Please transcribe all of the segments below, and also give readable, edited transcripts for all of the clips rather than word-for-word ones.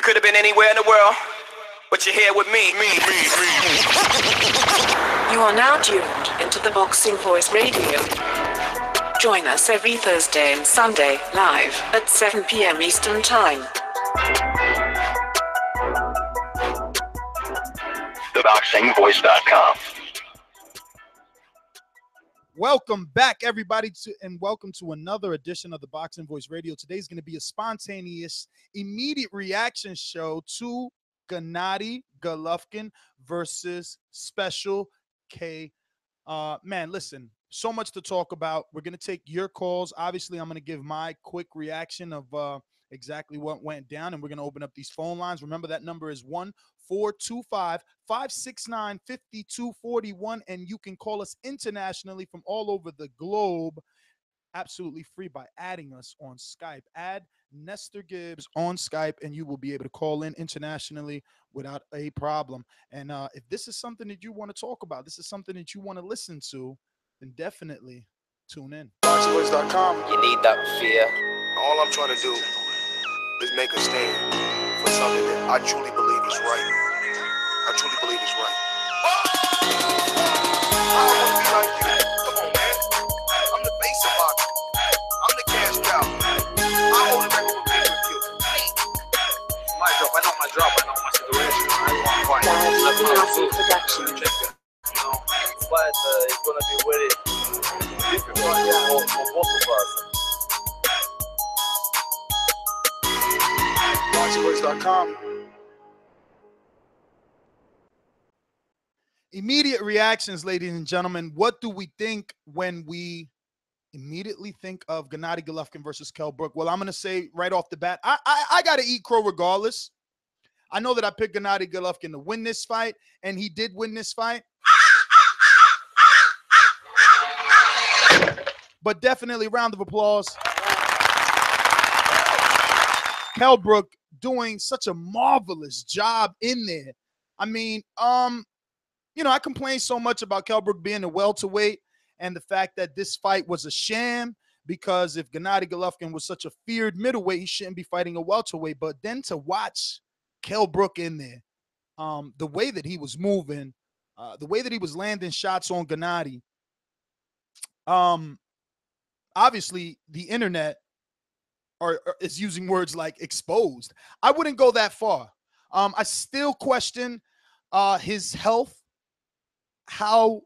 You could have been anywhere in the world, but you're here with me. You are now tuned into Theboxingvoice Radio. Join us every Thursday and Sunday, live at 7 p.m. Eastern Time. Thaboxingvoice.com. Welcome back, everybody, and welcome to another edition of the Boxing Voice Radio. Today's going to be a spontaneous, immediate reaction show to Gennady Golovkin versus Special K. Man, listen, so much to talk about. We're going to take your calls. Obviously, I'm going to give my quick reaction of exactly what went down, and we're going to open up these phone lines. Remember, that number is 1-425-569-5241, and you can call us internationally from all over the globe absolutely free by adding us on Skype. Add Nestor Gibbs on Skype, and you will be able to call in internationally without a problem. And if this is something that you want to talk about, this is something that you want to listen to, then definitely tune in. discussBoxing.com. You need that fear. All I'm trying to do is make a stand for something that I truly believe is right. I truly believe is right. I don't want to be like you. Come on, man. I'm the face of boxing. I'm the cash cow. I hold the record for being with you. My drop. I know my drop. I know my situation. I want to fight. Production. You know, but it's gonna be very difficult for both of us. discussBoxing.com. Immediate reactions, ladies and gentlemen. What do we think when we immediately think of Gennady Golovkin versus Kell Brook? Well, I'm going to say right off the bat, I got to eat crow regardless. I know that I picked Gennady Golovkin to win this fight, and he did win this fight. But definitely round of applause. Kell Brook doing such a marvelous job in there. I mean, you know, I complain so much about Kell Brook being a welterweight and the fact that this fight was a sham, because if Gennady Golovkin was such a feared middleweight, he shouldn't be fighting a welterweight. But then to watch Kell Brook in there, the way that he was moving, the way that he was landing shots on Gennady, obviously the internet is using words like exposed. I wouldn't go that far. I still question his health. How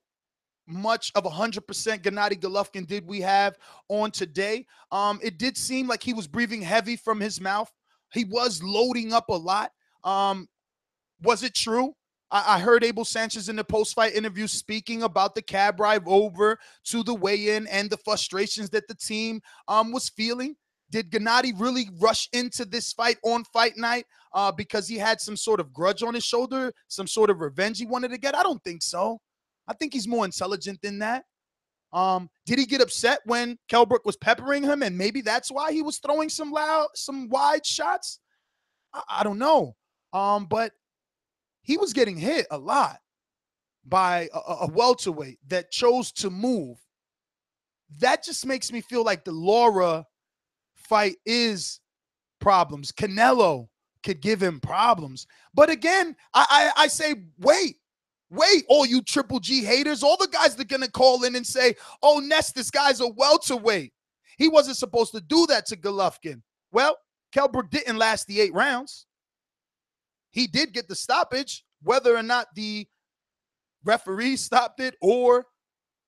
much of 100% Gennady Golovkin did we have on today? It did seem like he was breathing heavy from his mouth. He was loading up a lot. Was it true? I heard Abel Sanchez in the post-fight interview speaking about the cab ride over to the weigh-in and the frustrations that the team was feeling. Did Gennady really rush into this fight on fight night because he had some sort of grudge on his shoulder, some sort of revenge he wanted to get? I don't think so. I think he's more intelligent than that. Did he get upset when Kell Brook was peppering him, and maybe that's why he was throwing some wide shots? I don't know. But he was getting hit a lot by a welterweight that chose to move. That just makes me feel like the Lara fight is problems. Canelo could give him problems. But again, I say, wait, all you Triple G haters, all the guys that are going to call in and say, oh, Ness, this guy's a welterweight. He wasn't supposed to do that to Golovkin. Well, Kell Brook didn't last the 8 rounds. He did get the stoppage, whether or not the referee stopped it or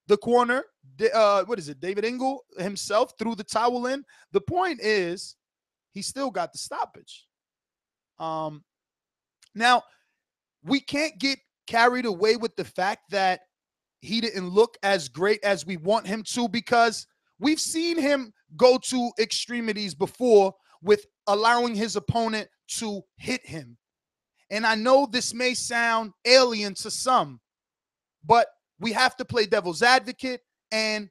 the corner, David Engel himself threw the towel in. The point is, he still got the stoppage. Now, we can't get carried away with the fact that he didn't look as great as we want him to, because we've seen him go to extremities before with allowing his opponent to hit him. And I know this may sound alien to some, but we have to play devil's advocate. And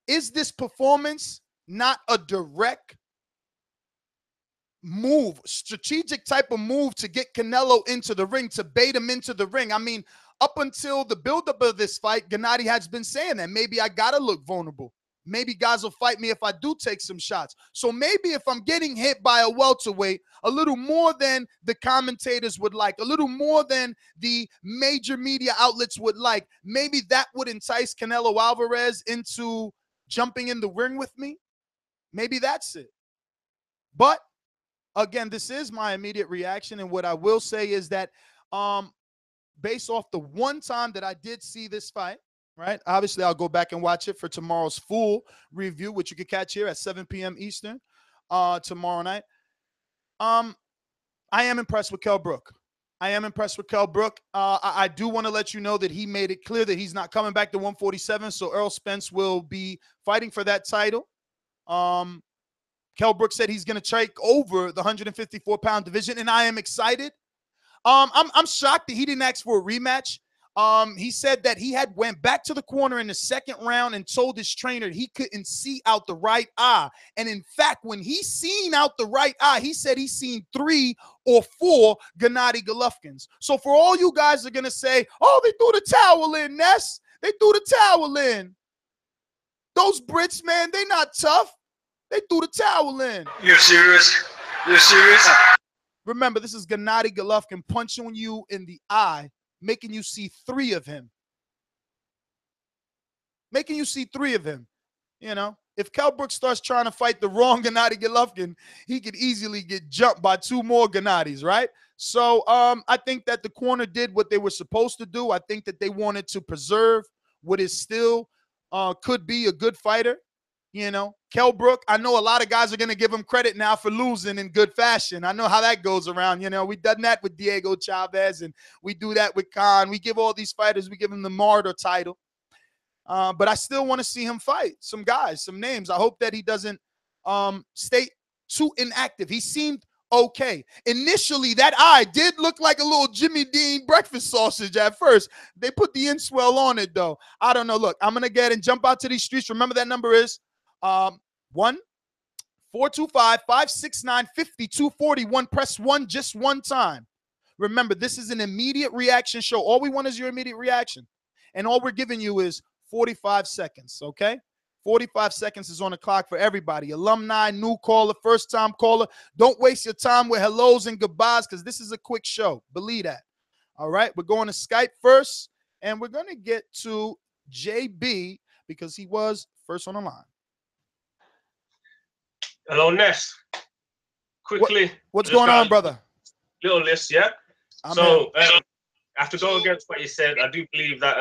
is this performance not a direct move, strategic type of move to get Canelo into the ring, to bait him into the ring? I mean, up until the buildup of this fight, Gennady has been saying that maybe I got to look vulnerable. maybe guys will fight me if I do take some shots. So maybe if I'm getting hit by a welterweight a little more than the commentators would like, a little more than the major media outlets would like, maybe that would entice Canelo Alvarez into jumping in the ring with me. Maybe that's it. But again, this is my immediate reaction. And what I will say is that based off the one time that I did see this fight, right? Obviously, I'll go back and watch it for tomorrow's full review, which you can catch here at 7 p.m. Eastern tomorrow night. I am impressed with Kell Brook. I am impressed with Kell Brook. I do want to let you know that he made it clear that he's not coming back to 147, so Errol Spence will be fighting for that title. Kell Brook said he's going to take over the 154-pound division, and I am excited. I'm shocked that he didn't ask for a rematch. He said that he had went back to the corner in the second round and told his trainer he couldn't see out the right eye. And in fact, when he seen out the right eye, he said he seen 3 or 4 Gennady Golovkins. So for all you guys are going to say, oh, they threw the towel in, Ness. They threw the towel in. Those Brits, man, they not tough. They threw the towel in. You're serious? You're serious? Remember, this is Gennady Golovkin punching you in the eye, making you see 3 of him. Making you see 3 of him. You know, if Kell Brook starts trying to fight the wrong Gennady Golovkin, he could easily get jumped by 2 more Gennadys, right? So I think that the corner did what they were supposed to do. I think that they wanted to preserve what is still could be a good fighter. You know, Kell Brook, I know a lot of guys are going to give him credit now for losing in good fashion. I know how that goes around. You know, we've done that with Diego Chavez, and we do that with Khan. We give all these fighters, we give them the martyr title. But I still want to see him fight some guys, some names. I hope that he doesn't stay too inactive. He seemed okay. Initially, that eye did look like a little Jimmy Dean breakfast sausage at first. They put the inswell on it, though. I don't know. Look, I'm going to get and jump out to these streets. Remember that number is 1-425-569-5241. Press 1 just one time. Remember, this is an immediate reaction show. All we want is your immediate reaction. And all we're giving you is 45 seconds, okay? 45 seconds is on the clock for everybody. Alumni, new caller, first-time caller. Don't waste your time with hellos and goodbyes because this is a quick show. Believe that. All right, we're going to Skype first, and we're going to get to JB because he was first on the line. Hello, Ness. Quickly. What's going on, brother? Little list, yeah? After going against what you said, I do believe that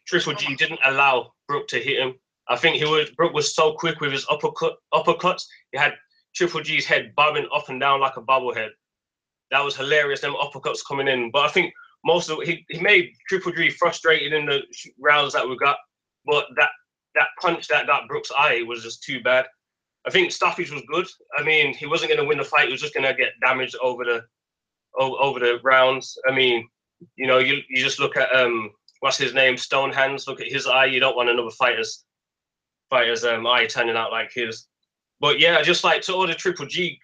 Triple G didn't allow Brook to hit him. I think Brook was so quick with his uppercuts. He had Triple G's head bobbing up and down like a bobblehead. That was hilarious, them uppercuts coming in. But I think most of he made Triple G frustrated in the rounds that we got. But that punch that got Brook's eye was just too bad. I think stoppage was good. I mean, he wasn't going to win the fight. He was just going to get damaged over the rounds. I mean, you know, you just look at what's his name, Stonehands. Look at his eye. You don't want another fighter's eye turning out like his. But yeah, I just like to all the Triple G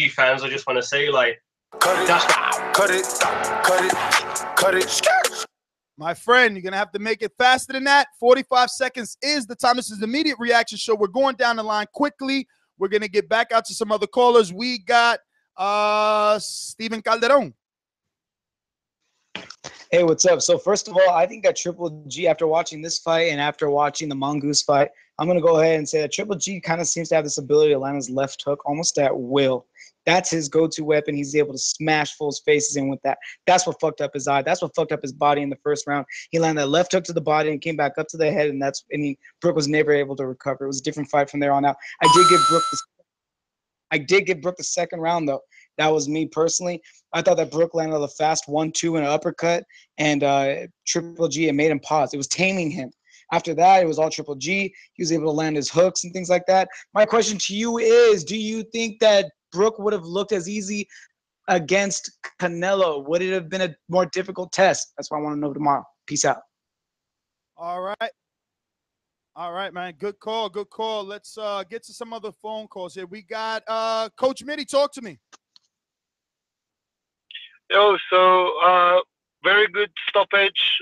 fans. I just want to say, like, cut it. My friend, you're going to have to make it faster than that. 45 seconds is the time. This is the immediate reaction show. We're going down the line quickly. We're going to get back out to some other callers. We got Steven Calderon. Hey, what's up? So first of all, I think that Triple G, after watching this fight and after watching the Mongoose fight, I'm going to go ahead and say that Triple G kind of seems to have this ability to land his left hook almost at will. That's his go-to weapon. He's able to smash Fool's faces in with that. That's what fucked up his eye. That's what fucked up his body in the first round. He landed a left hook to the body and came back up to the head, and Brook was never able to recover. It was a different fight from there on out. I did give Brook the second round, though. That was me personally. I thought that Brook landed a fast 1-2 and an uppercut, and Triple G, it made him pause. It was taming him. After that, it was all Triple G. He was able to land his hooks and things like that. My question to you is, do you think that Brook would have looked as easy against Canelo? Would it have been a more difficult test? That's what I want to know tomorrow. Peace out. All right. All right, man. Good call. Good call. Let's get to some other phone calls here. We got Coach Mitty. Talk to me. Yo, so very good stoppage.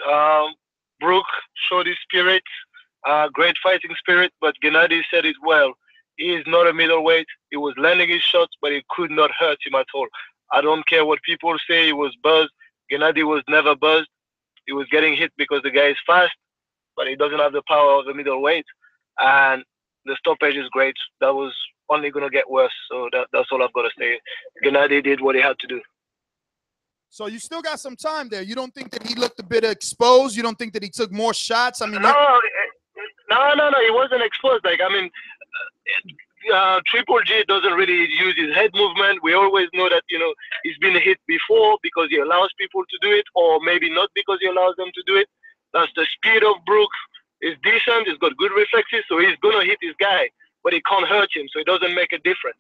Brook showed his spirit. great fighting spirit, but Gennady said it well. He is not a middleweight. He was landing his shots, but it could not hurt him at all. I don't care what people say. He was buzzed. Gennady was never buzzed. He was getting hit because the guy is fast, but he doesn't have the power of a middleweight. And the stoppage is great. That was only going to get worse. So that's all I've got to say. Gennady did what he had to do. So you still got some time there. You don't think that he looked a bit exposed? You don't think that he took more shots? I mean, no. He wasn't exposed. Like, I mean, Triple G doesn't really use his head movement. We always know that, you know, he's been hit before because he allows people to do it, or maybe not because he allows them to do it. That's the speed of Brook. Is decent. He's got good reflexes, so he's gonna hit his guy, but he can't hurt him, so it doesn't make a difference.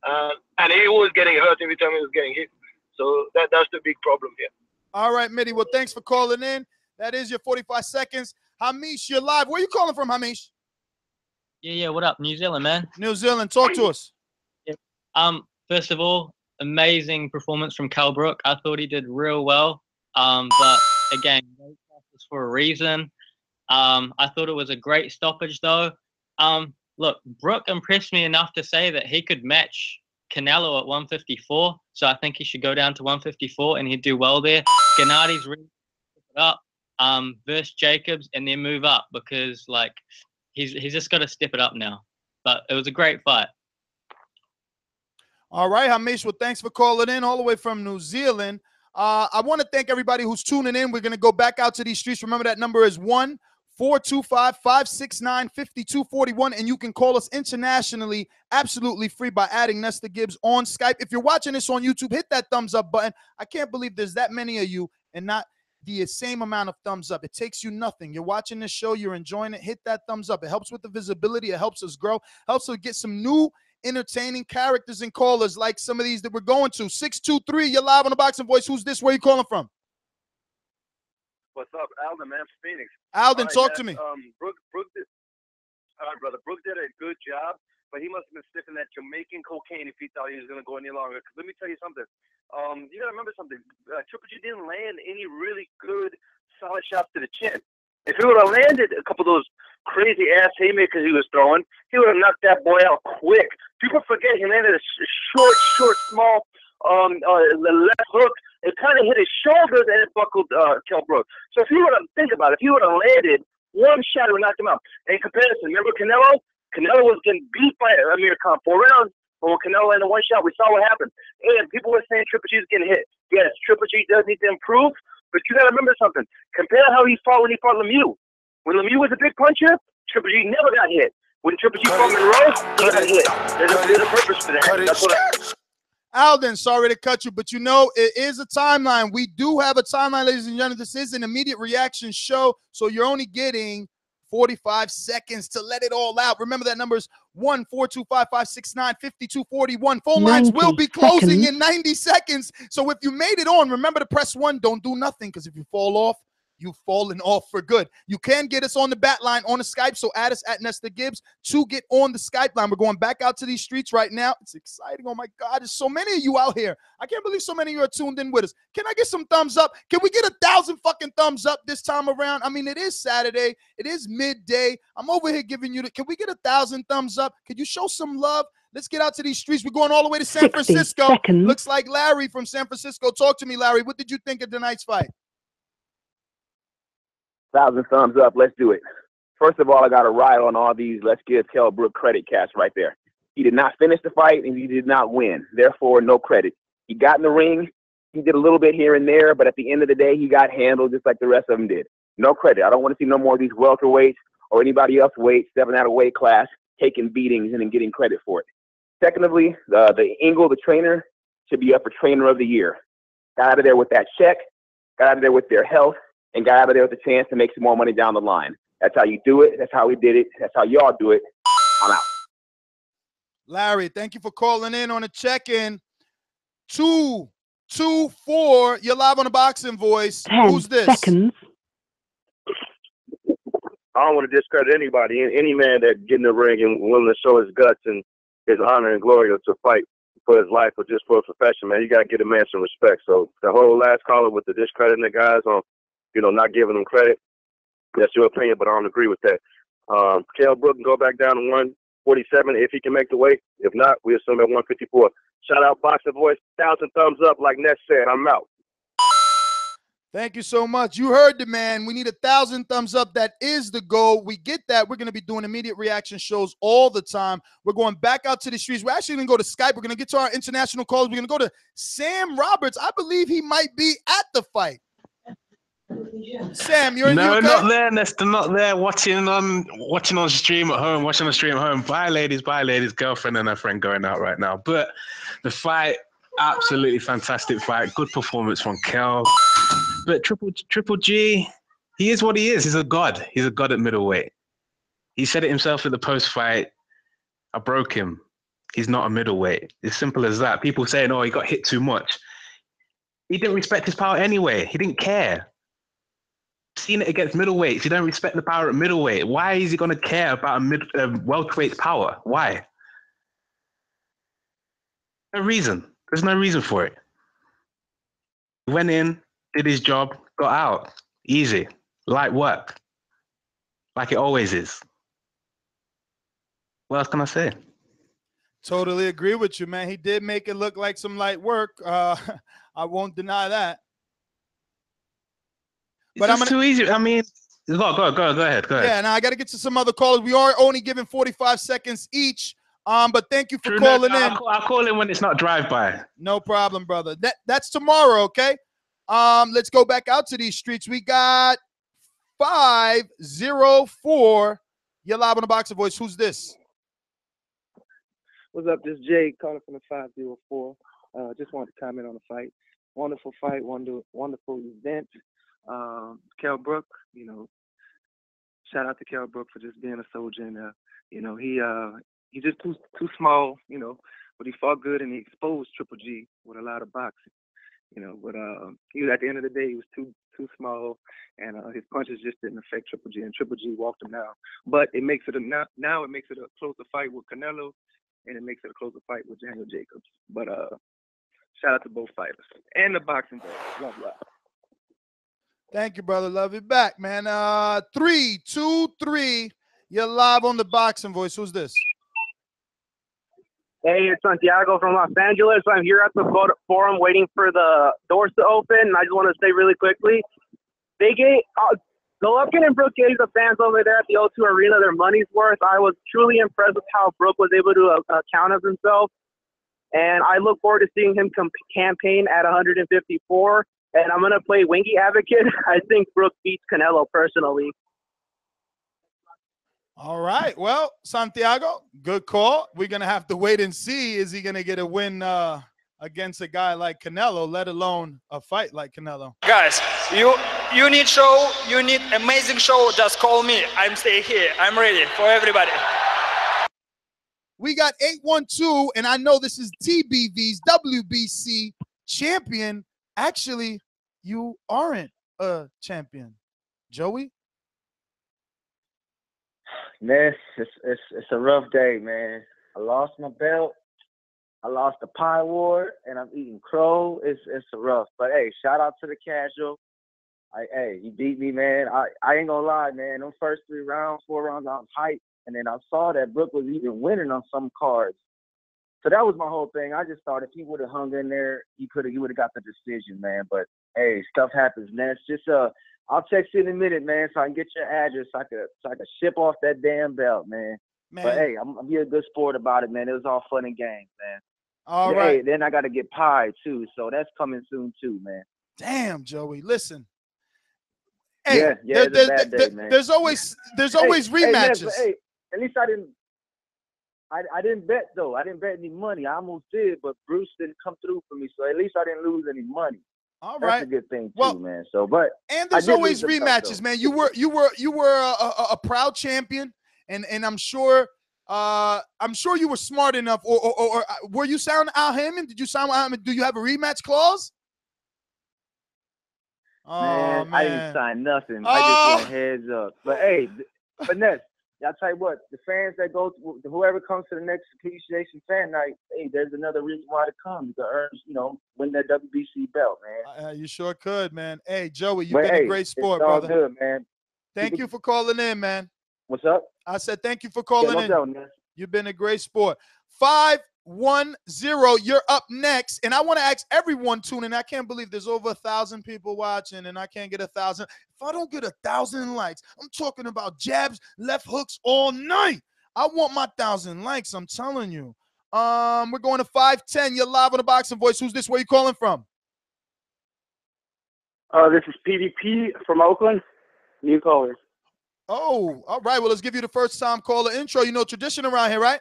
And he was getting hurt every time he was getting hit. So that's the big problem here. All right, Mitty. Well, thanks for calling in. That is your 45 seconds. Hamish, you're live. Where are you calling from, Hamish? Yeah. What up? New Zealand, man. New Zealand. Talk to us. Yeah. First of all, amazing performance from Kell Brook. I thought he did real well. But again, for a reason. I thought it was a great stoppage, though. Look, Brook impressed me enough to say that he could match Canelo at 154. So I think he should go down to 154 and he'd do well there. Gennady's really step it up versus Jacobs and then move up because, like, he's just got to step it up now. But it was a great fight. All right, Hamish. Well, thanks for calling in all the way from New Zealand. I want to thank everybody who's tuning in. We're going to go back out to these streets. Remember, that number is 1-425-569-5241, and you can call us internationally absolutely free by adding Nestor Gibbs on Skype. If you're watching this on YouTube, hit that thumbs up button. I can't believe there's that many of you and not the same amount of thumbs up. It takes you nothing. You're watching this show. You're enjoying it. Hit that thumbs up. It helps with the visibility. It helps us grow. Helps us get some new entertaining characters and callers like some of these that we're going to. 623, you're live on the Boxing Voice. Who's this? Where you calling from? What's up, Alden, man, from Phoenix. Alden, right, talk to me. Brooke did, all right, brother. Brooke did a good job, but he must have been sniffing that Jamaican cocaine if he thought he was going to go any longer. Because let me tell you something. You got to remember something. Triple G didn't land any really good, solid shots to the chin. If he would have landed a couple of those crazy ass haymakers he was throwing, he would have knocked that boy out quick. People forget he landed a short, small the left hook. It kind of hit his shoulders and it buckled Kell Brook. So if he would have, think about it, if he would have landed one shot, it would knock him out. In comparison, remember Canelo? Canelo was getting beat by Amir Khan 4 rounds, but when Canelo landed one shot, we saw what happened. And people were saying Triple G is getting hit. Yes, Triple G does need to improve, but you got to remember something. Compare how he fought when he fought Lemieux. When Lemieux was a big puncher, Triple G never got hit. When Triple G fought Monroe, he got hit. There's a purpose for that. That's what Alden, sorry to cut you, but you know, it is a timeline. We do have a timeline, ladies and gentlemen. This is an immediate reaction show, so you're only getting 45 seconds to let it all out. Remember, that number is 1-425-569-5241. Phone lines will be closing in 90 seconds. So if you made it on, remember to press 1. Don't do nothing, because if you fall off, you've fallen off for good. You can get us on the bat line on the Skype, so add us at Nestor Gibbs to get on the Skype line. We're going back out to these streets right now. It's exciting. Oh, my God. There's so many of you out here. I can't believe so many of you are tuned in with us. Can I get some thumbs up? Can we get 1,000 fucking thumbs up this time around? I mean, it is Saturday. It is midday. I'm over here giving you can we get 1,000 thumbs up? Could you show some love? Let's get out to these streets. We're going all the way to San Francisco. Seconds. Looks like Larry from San Francisco. Talk to me, Larry. What did you think of tonight's fight? 1,000 thumbs up. Let's do it. First of all, I got to ride on all these let's give Kell Brook credit cats right there. He did not finish the fight, and he did not win. Therefore, no credit. He got in the ring. He did a little bit here and there, but at the end of the day, he got handled just like the rest of them did. No credit. I don't want to see no more of these welterweights or anybody else weight stepping out of weight class, taking beatings and then getting credit for it. Secondly, the Engel, the trainer, should be up for Trainer of the Year. Got out of there with that check, got out of there with their health, and got out of there with a chance to make some more money down the line. That's how you do it. That's how we did it. That's how y'all do it. I'm out. Larry, thank you for calling in on a check-in. 224, you're live on the Boxing Voice. 10 Who's this? seconds. I don't want to discredit anybody. Any man that get in the ring and willing to show his guts and his honor and glory to fight for his life or just for a profession, man, you got to give a man some respect. So the whole last caller with the discrediting the guys on, not giving them credit, that's your opinion, but I don't agree with that. Kell Brook can go back down to 147 if he can make the weight. If not, we assume at 154. Shout out Boxing Voice. 1,000 thumbs up, like Ness said. I'm out. Thank you so much. You heard the man. We need 1,000 thumbs up. That is the goal. We get that. We're going to be doing immediate reaction shows all the time. We're going back out to the streets. We're actually going to go to Skype. We're going to get to our international calls. We're going to go to Sam Roberts. I believe he might be at the fight. Sam, you're no, okay? Not there, Nestor. Not there. Watching on stream at home. Watching on stream at home. Bye, ladies. Bye, ladies. Girlfriend and her friend going out right now. But the fight, absolutely fantastic fight. Good performance from Kell. But Triple G, he is what he is. He's a god. He's a god at middleweight. He said it himself at the post-fight. I broke him. He's not a middleweight. It's simple as that. People saying, oh, he got hit too much. He didn't respect his power anyway. He didn't care. Seen it against middleweights. You don't respect the power at middleweight. Why is he going to care about a welterweight's power? Why? No reason. There's no reason for it. He went in, did his job, got out. Easy. Light work. Like it always is. What else can I say? Totally agree with you, man. He did make it look like some light work. I won't deny that. But I'm too easy. I mean, go ahead. Yeah, now I got to get to some other callers. We are only giving 45 seconds each. But thank you for calling in. I'll call in when it's not drive-by. No problem, brother. That's tomorrow, okay? Let's go back out to these streets. We got 504. You're live on the Boxing Voice. Who's this? What's up? This is Jay calling from the 504. Just wanted to comment on the fight. Wonderful fight, wonderful event. Kell Brook, shout out to Kell Brook for just being a soldier. And, he's just too small, but he fought good and he exposed Triple G with a lot of boxing, but he was, at the end of the day, he was too small, and his punches just didn't affect Triple G, and Triple G walked him down. But it makes it now it makes it a closer fight with Canelo, and it makes it a closer fight with Daniel Jacobs. But shout out to both fighters and the boxing boys. Love. Thank you, brother. Love you back, man. 3, 2, 3. You're live on the Boxing Voice. Who's this? Hey, it's Santiago from Los Angeles. I'm here at the forum waiting for the doors to open. And I just want to say really quickly, they gave Golovkin and Brook gave the fans over there at the O2 Arena their money's worth. I was truly impressed with how Brook was able to account of himself. And I look forward to seeing him campaign at 154. And I'm going to play wingy advocate. I think Brook beats Canelo personally. All right. Well, Santiago, good call. We're going to have to wait and see. Is he going to get a win against a guy like Canelo, let alone a fight like Canelo? Guys, you need show. You need amazing show. Just call me. I'm staying here. I'm ready for everybody. We got 812, and I know this is TBV's WBC champion. Actually, you aren't a champion, Joey. Man, it's a rough day, man. I lost my belt. I lost the pie war, and I'm eating crow. It's a rough. But hey, shout out to the casual. Hey, you beat me, man. I ain't gonna lie, man. Them first 4 rounds, I was hyped, and then I saw that Brook was even winning on some cards. So that was my whole thing. I just thought if he would have hung in there, he would have got the decision, man. But hey, stuff happens, man. It's just I'll text you in a minute, man, so I can get your address, so I could ship off that damn belt, man. But hey, I'm be a good sport about it, man. It was all fun and games, man. All right. Hey, then I got to get pie too, so that's coming soon too, man. Damn, Joey, listen. Hey, yeah, it's a bad day, man. There's always rematches. Hey, at least I didn't bet though. I didn't bet any money. I almost did, but Bruce didn't come through for me, so at least I didn't lose any money. All right, that's a good thing too, man. So, but and there's always rematches, man. You were a proud champion, and I'm sure you were smart enough, or were you sound Al Hammond? Did you sound Al Hammond? Do you have a rematch clause? Oh, man, I didn't sign nothing. I just went heads up. But hey, Ness, I'll tell you what, the fans that go, whoever comes to the next appreciation fan night, hey, there's another reason why to come to earn, win that WBC belt, man. You sure could, man. Hey, Joey, you've been a great sport, it's all brother. Good, man. Thank you for calling in, man. What's up? I said thank you for calling no in. doubt, man. You've been a great sport. 510, you're up next. And I want to ask everyone tuning. I can't believe there's over 1,000 people watching and I can't get 1,000. If I don't get 1,000 likes, I'm talking about jabs, left hooks all night. I want my 1,000 likes, I'm telling you. We're going to 510. You're live on the Boxing Voice. Who's this? Where you calling from? This is PDP from Oakland. New caller. Oh, all right. Well, let's give you the first time caller intro. You know tradition around here, right?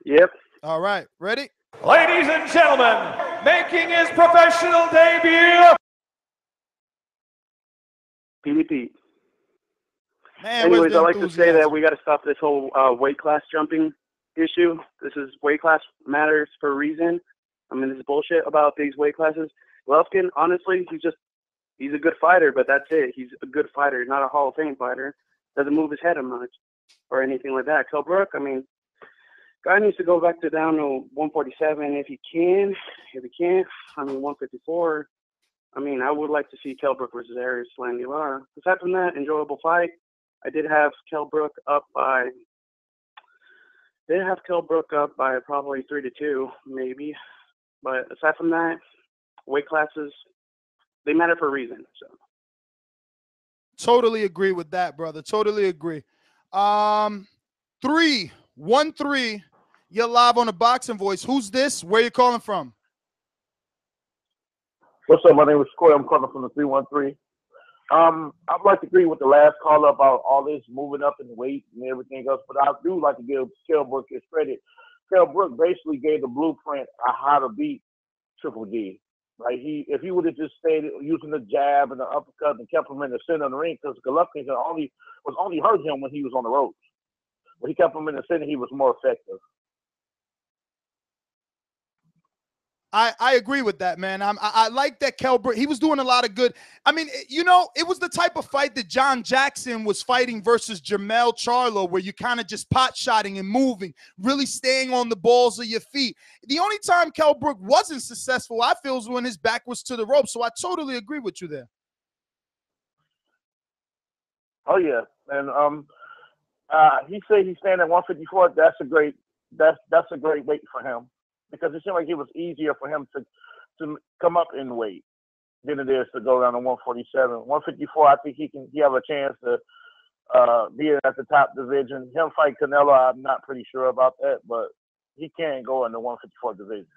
Yep. All right. Ready? Ladies and gentlemen, making his professional debut. PDP. Man, anyways, I like to say that we got to stop this whole weight class jumping issue. This is weight class matters for a reason. I mean, this is bullshit about these weight classes. Golovkin, honestly, he's a good fighter, but that's it. He's a good fighter, not a Hall of Fame fighter. Doesn't move his head much or anything like that. Kell Brook, I mean, guy needs to go back to down to 147 if he can. If he can't, I mean, 154. I mean, I would like to see Kell Brook versus Arias Landivar. Aside from that, enjoyable fight. I did have Kell Brook up by probably 3-2, maybe. But aside from that, weight classes, they matter for a reason. So totally agree with that, brother. Totally agree. 313. You're live on the Boxing Voice. Who's this? Where you calling from? What's up? My name is Corey. I'm calling from the 313. I'd like to agree with the last caller about all this moving up in weight and everything else, but I do like to give Kell Brook his credit. Kell Brook basically gave the blueprint on how to beat Triple G. Like if he would have just stayed using the jab and the uppercut and kept him in the center of the ring, because Golovkin was only hurt him when he was on the ropes. When he kept him in the center, he was more effective. I agree with that, man. I like that Kell Brook. He was doing a lot of good. I mean, you know, it was the type of fight that John Jackson was fighting versus Jermell Charlo, where you kind of just pot shotting and moving, really staying on the balls of your feet. The only time Kell Brook wasn't successful, I feel, was when his back was to the rope. So I totally agree with you there. Oh yeah, and he said he's staying at 154. That's a great weight for him, because it seemed like it was easier for him to come up in weight than it is to go down to 147. 154, I think he have a chance to be at the top division. Him fight Canelo, I'm not pretty sure about that, but he can go in the 154 division.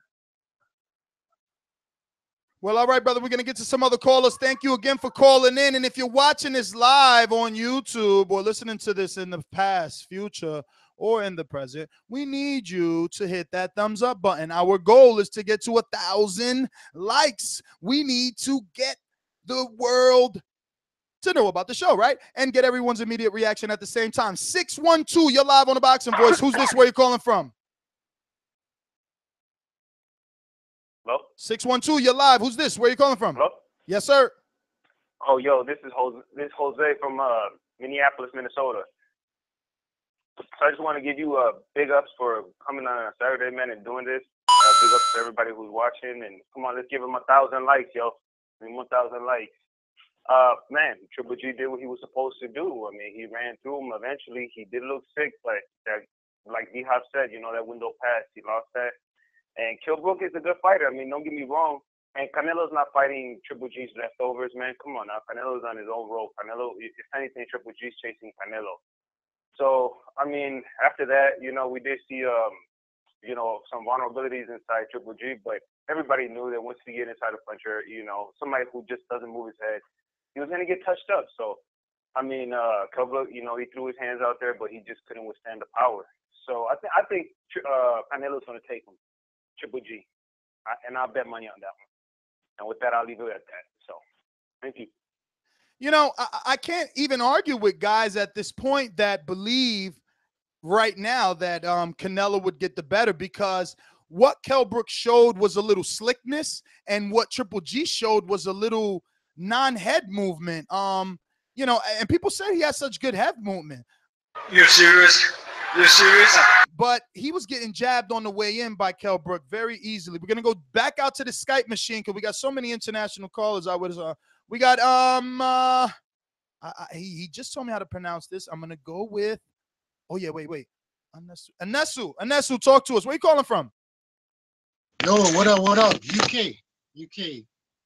Well, all right, brother, we're going to get to some other callers. Thank you again for calling in. And if you're watching this live on YouTube or listening to this in the past, future, or in the present, we need you to hit that thumbs up button. Our goal is to get to 1,000 likes. We need to get the world to know about the show, right? And get everyone's immediate reaction at the same time. 612, you're live on the Boxing Voice. Who's this? Where you calling from? Hello? 612, you're live. Who's this? Where you calling from? Hello? Yes, sir. Oh, yo, this is Jose from Minneapolis, Minnesota. So I just want to give you big ups for coming on Saturday, man, and doing this. Big ups to everybody who's watching. And come on, let's give him 1,000 likes, yo. I mean, 1,000 likes. Man, Triple G did what he was supposed to do. I mean, he ran through him eventually. He did look sick, but that, like D-Hop said, you know, that window passed. He lost that. And Kell Brook is a good fighter. I mean, don't get me wrong. And Canelo's not fighting Triple G's leftovers, man. Come on now. Canelo's on his own rope. Canelo, if anything, Triple G's chasing Canelo. So, I mean, after that, you know, we did see, you know, some vulnerabilities inside Triple G, but everybody knew that once he get inside a puncher, you know, somebody who just doesn't move his head, he was going to get touched up. So, I mean, Kell Brook, you know, he threw his hands out there, but he just couldn't withstand the power. So, I think Canelo's going to take him. Triple G, and I'll bet money on that one. And with that, I'll leave it at that. So, thank you. You know, I can't even argue with guys at this point that believe right now that Canelo would get the better, because what Kell Brook showed was a little slickness, and what Triple G showed was a little non-head movement. You know, and people say he has such good head movement. You're serious? You're serious? But he was getting jabbed on the way in by Kell Brook very easily. We're gonna go back out to the Skype machine because we got so many international callers. We got He just told me how to pronounce this. I'm gonna go with. Oh yeah, wait. Anesu, talk to us. Where you calling from? Yo, what up? UK.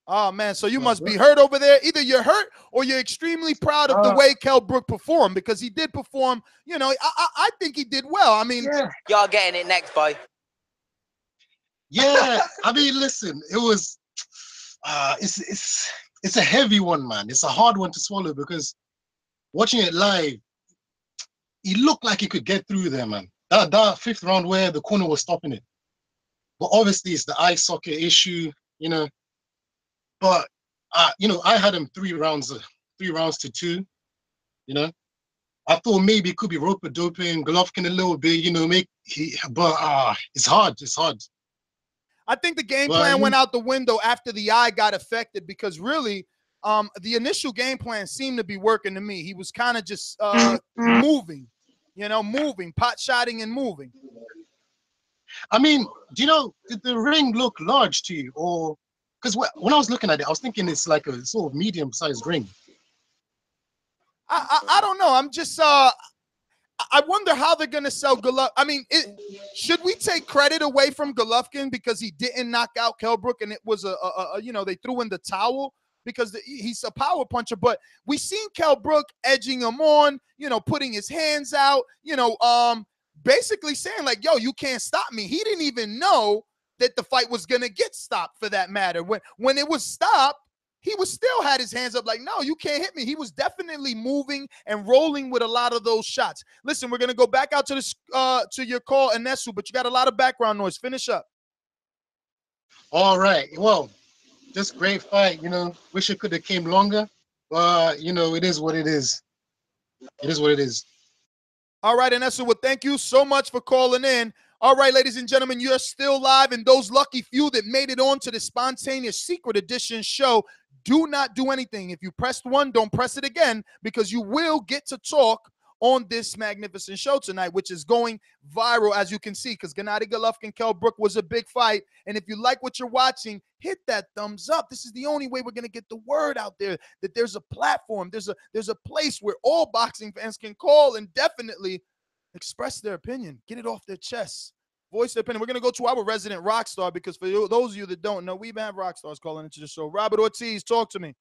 Oh man, so you must be hurt over there. Either you're hurt or you're extremely proud of the way Kell Brook performed, because he did perform. You know, I think he did well. I mean, Y'all getting it next, boy. Yeah, I mean, listen, it was. It's a heavy one, man. It's a hard one to swallow because watching it live, he looked like he could get through there, man. That fifth round where the corner was stopping it. But obviously it's the eye socket issue, you know. But I had him 3 rounds to 2, you know. I thought maybe it could be rope doping, Golovkin a little bit, you know, but it's hard. It's hard. I think the game plan went out the window after the eye got affected, because really, the initial game plan seemed to be working to me. He was kind of just moving, pot shotting and moving. I mean, do you know, did the ring look large to you? Or because when I was looking at it, I was thinking it's like a sort of medium-sized ring. I don't know. I'm just I wonder how they're going to sell Golovkin. I mean, should we take credit away from Golovkin because he didn't knock out Kell Brook and it was they threw in the towel because he's a power puncher? But we seen Kell Brook edging him on, putting his hands out, basically saying like, yo, you can't stop me. He didn't even know that the fight was going to get stopped, for that matter. When it was stopped, he was still had his hands up like, no, you can't hit me. He was definitely moving and rolling with a lot of those shots. Listen, we're going to go back out to your call, Anesu, but you got a lot of background noise. Finish up. All right. Well, just great fight, Wish it could have came longer, but, it is what it is. It is what it is. All right, Anesu, well, thank you so much for calling in. All right, ladies and gentlemen, you're still live, and those lucky few that made it on to the spontaneous secret edition show, do not do anything. If you pressed 1, don't press it again, because you will get to talk on this magnificent show tonight, which is going viral, as you can see, because Gennady Golovkin, Kell Brook was a big fight. And if you like what you're watching, hit that thumbs up. This is the only way we're going to get the word out there that there's a platform, there's a place where all boxing fans can call and definitely express their opinion, get it off their chests, voice their opinion. We're going to go to our resident rock star, because for those of you that don't know, we even have rock stars calling into the show. Robert Ortiz, talk to me.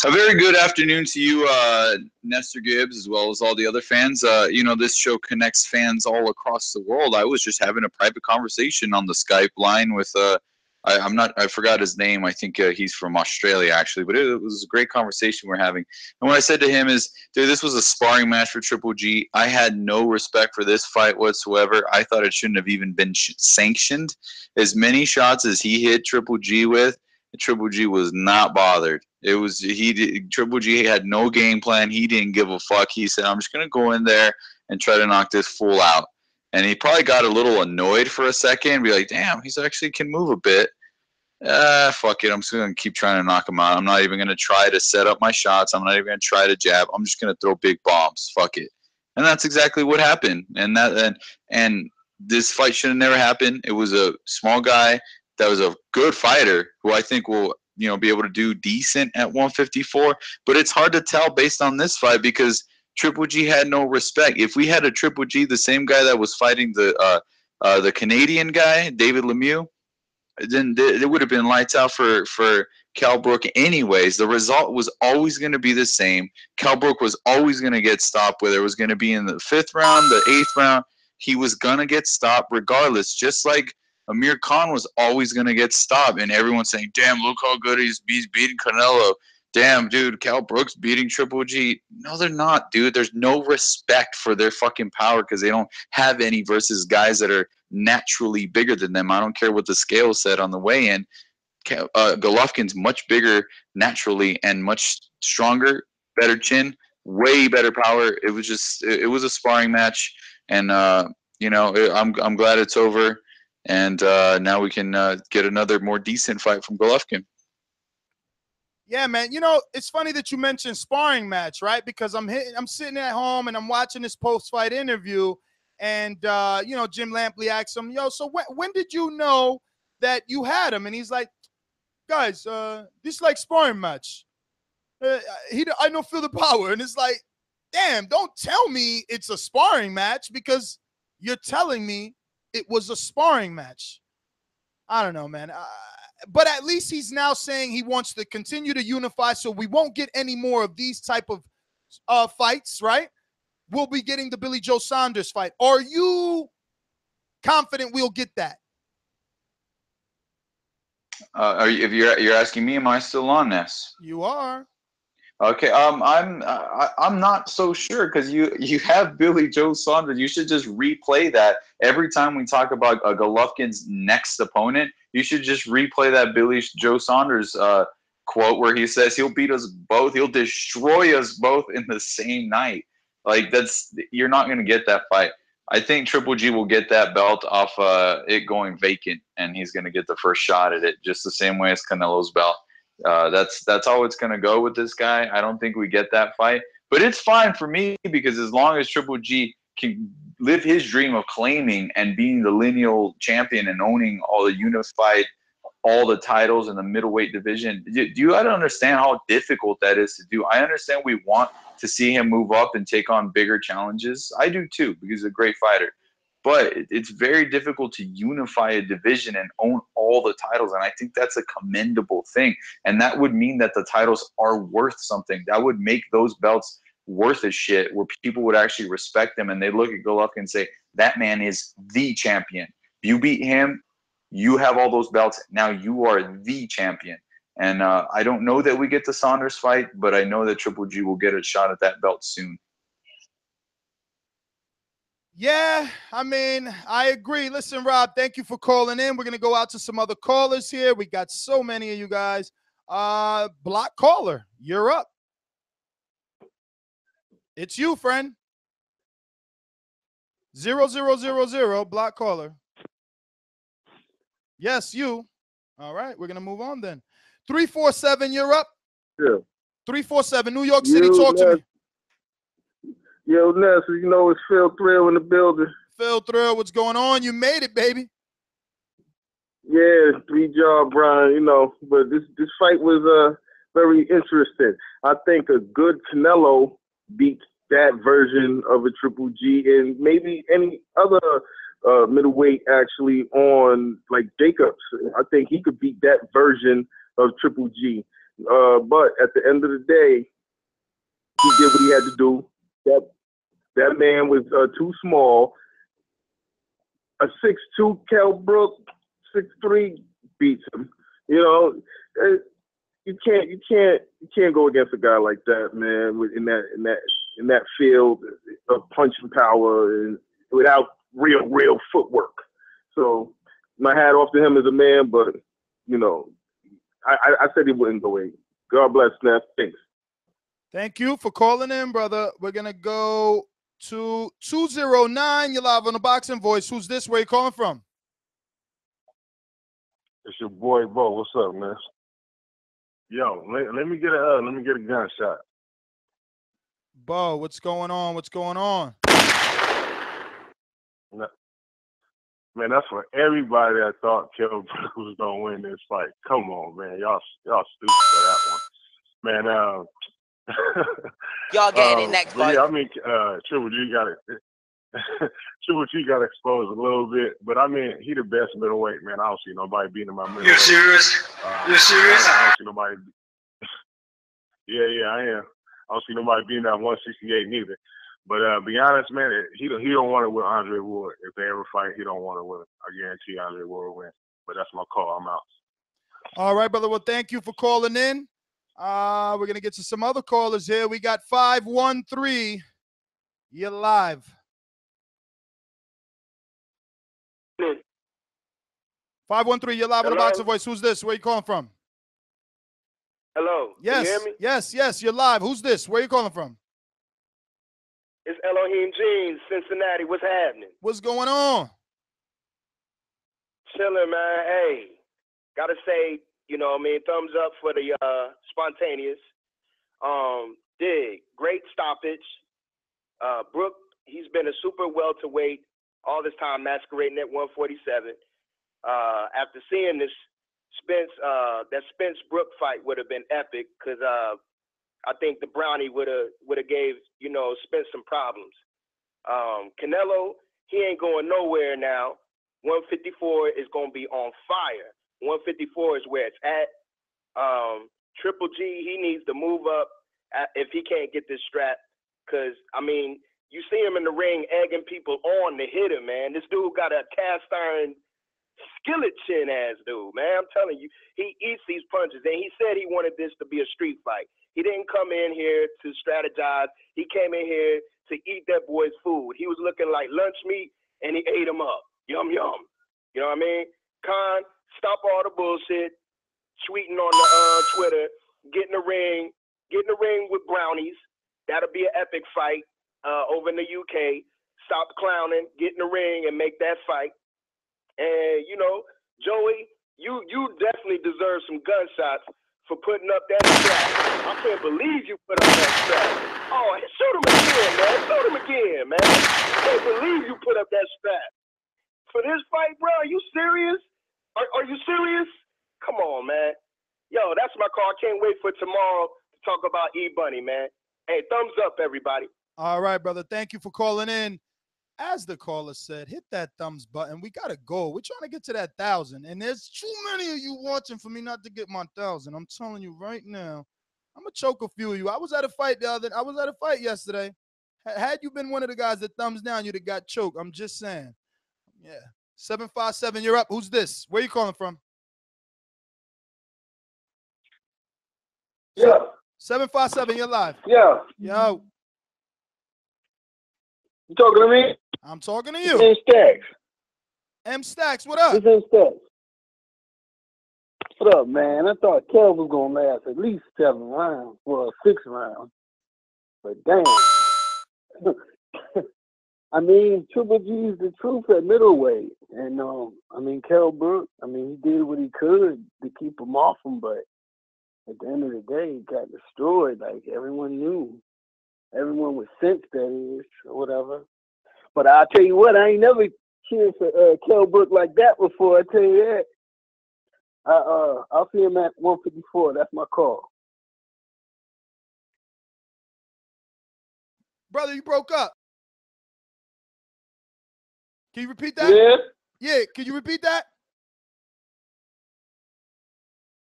A very good afternoon to you, Nestor Gibbs, as well as all the other fans. This show connects fans all across the world. I was just having a private conversation on the Skype line with I forgot his name. I think he's from Australia, actually. But it was a great conversation we're having. And what I said to him is, dude, this was a sparring match for Triple G. I had no respect for this fight whatsoever. I thought it shouldn't have even been sanctioned. As many shots as he hit Triple G with, Triple G was not bothered. Triple G had no game plan. He didn't give a fuck. He said, I'm just going to go in there and try to knock this fool out. And he probably got a little annoyed for a second, be like, damn, he's actually can move a bit. Fuck it. I'm just going to keep trying to knock him out. I'm not even going to try to set up my shots. I'm not even going to try to jab. I'm just going to throw big bombs. Fuck it. And that's exactly what happened. And this fight should have never happened. It was a small guy that was a good fighter who I think will, be able to do decent at 154. But it's hard to tell based on this fight because Triple G had no respect. If we had a Triple G, the same guy that was fighting the Canadian guy, David Lemieux, then it would have been lights out for Kell Brook anyways. The result was always going to be the same. Kell Brook was always going to get stopped, whether it was going to be in the 5th round, the 8th round. He was going to get stopped regardless, just like Amir Khan was always going to get stopped. And everyone's saying, damn, look how good he's beating Canelo. Damn, dude, Kell Brook's beating Triple G. No, they're not, dude. There's no respect for their fucking power because they don't have any versus guys that are naturally bigger than them. I don't care what the scale said on the weigh-in. Golovkin's much bigger naturally and much stronger, better chin, way better power. It was a sparring match, and I'm glad it's over, and now we can get another more decent fight from Golovkin. Yeah, man. It's funny that you mentioned sparring match, right? Because I'm sitting at home and I'm watching this post-fight interview, And you know, Jim Lampley asked him, yo, so when did you know that you had him? And he's like, guys, this is like sparring match. I don't feel the power. And it's like, damn, don't tell me it's a sparring match because you're telling me it was a sparring match. I don't know, man. But at least he's now saying he wants to continue to unify, so we won't get any more of these type of fights, right? We'll be getting the Billy Joe Saunders fight. Are you confident we'll get that? If you're asking me, am I still on this? You are. Okay, I'm not so sure because you have Billy Joe Saunders. You should just replay that every time we talk about Golovkin's next opponent. You should just replay that Billy Joe Saunders quote where he says he'll beat us both, he'll destroy us both in the same night. Like you're not gonna get that fight. I think Triple G will get that belt off it going vacant, and he's gonna get the first shot at it, just the same way as Canelo's belt. That's how it's gonna go with this guy. I don't think we get that fight, but it's fine for me because as long as Triple G can live his dream of claiming and being the lineal champion and owning all the unified, all the titles in the middleweight division, do you understand how difficult that is to do? I understand we want to see him move up and take on bigger challenges. I do too because he's a great fighter. But it's very difficult to unify a division and own all the titles. And I think that's a commendable thing. And that would mean that the titles are worth something. That would make those belts worth a shit where people would actually respect them. And they look at Golovkin and say, that man is the champion. You beat him, you have all those belts. Now you are the champion. And I don't know that we get the Saunders fight, but I know that Triple G will get a shot at that belt soon. Yeah, I mean, I agree. Listen, Rob, thank you for calling in. We're going to go out to some other callers here. We got so many of you guys. Block caller, you're up. It's you, friend. 0000, block caller. Yes, you. All right, we're going to move on then. 347, you're up. Yeah. 347, New York City, talk to me. Yo, Ness, you know it's Phil Thrill in the building. Phil Thrill, what's going on? You made it, baby. Yeah, 3-job, Brian, you know, but this fight was very interesting. I think a good Canelo beats that version of a Triple G and maybe any other middleweight actually on like Jacobs. I think he could beat that version of Triple G. But at the end of the day, he did what he had to do. That man was too small. A 6'2" Kell Brook, 6'3" beats him. You know, you can't go against a guy like that, man. In that field of punching power and without real footwork. So my hat off to him as a man, but you know, I said he wouldn't go 8. God bless, Snap. Thanks. Thank you for calling in, brother. We're going to go to 209. You're live on the Boxing Voice. Who's this? Where you calling from? It's your boy Bo. What's up, man? Yo, let me get a gunshot. Bo, what's going on? What's going on? Man, that's for everybody that thought Kell Brook was gonna win this fight. Come on, man. Y'all stupid for that one. Man, y'all getting it next fight. Yeah, I mean, Triple G got exposed a little bit, but I mean, he the best middleweight, man. I don't see nobody beating him. You serious? You serious? I don't see nobody. Yeah, I am. I don't see nobody beating that 168 neither. But be honest, man, he don't want to win Andre Ward. If they ever fight, he don't want to win. I guarantee Andre Ward will win. But that's my call. I'm out. All right, brother. Well, thank you for calling in. We're going to get to some other callers here. We got 513. You're live. 513, you're live on the Boxing Voice. Who's this? Where you calling from? Hello. Yes. Can you hear me? Yes, you're live. Who's this? Where you calling from? It's Elohim Jeans, Cincinnati. What's happening? What's going on? Chilling, man. Hey, gotta say, you know what I mean, thumbs up for the spontaneous. Dig. Great stoppage. Brook, he's been a super welterweight all this time masquerading at 147. After seeing this that Spence Brook fight would have been epic, because I think the Brownie would have gave Spence some problems. Canelo, he ain't going nowhere now. 154 is going to be on fire. 154 is where it's at. Triple G, he needs to move up if he can't get this strap, because I mean, you see him in the ring egging people on to hit him, man. This dude got a cast iron skillet chin ass dude, man. I'm telling you, he eats these punches, and he said he wanted this to be a street fight. He didn't come in here to strategize. He came in here to eat that boy's food. He was looking like lunch meat, and he ate him up. Yum, yum. You know what I mean? Khan, stop all the bullshit, tweeting on the Twitter, get in the ring with Brownies. That'll be an epic fight over in the UK. Stop clowning, get in the ring, and make that fight. And, Joey, you definitely deserve some gunshots for putting up that strap. I can't believe you put up that strap. Oh, shoot him again, man. Shoot him again, man. I can't believe you put up that strap. For this fight, bro, are you serious? Are you serious? Come on, man. Yo, that's my call. I can't wait for tomorrow to talk about E-Bunny, man. Hey, thumbs up, everybody. All right, brother. Thank you for calling in. As the caller said, hit that thumbs button. We got to go. We're trying to get to that 1,000. And there's too many of you watching for me not to get my 1,000. I'm telling you right now. I'm going to choke a few of you. I was at a fight yesterday. Had you been one of the guys that thumbs down, you'd have got choked. I'm just saying. Yeah. 757, you're up. Who's this? Where you calling from? Yeah. 757, you're live. Yeah. Yo. You talking to me? I'm talking to you. M Stacks. M Stacks, what up? This M Stacks. What up, man? I thought Kel was going to last at least 7 rounds. Well, 6 rounds. But damn. I mean, Triple G's the truth at middleweight. And, Kell Brook, he did what he could to keep him off him, but at the end of the day, he got destroyed. Like, everyone knew. Everyone with sense, that is, or whatever. But I'll tell you what, I ain't never cheered for Kell Brook like that before, I tell you that. I'll see him at 154. That's my call. Brother, you broke up. Can you repeat that? Yeah? Yeah, can you repeat that?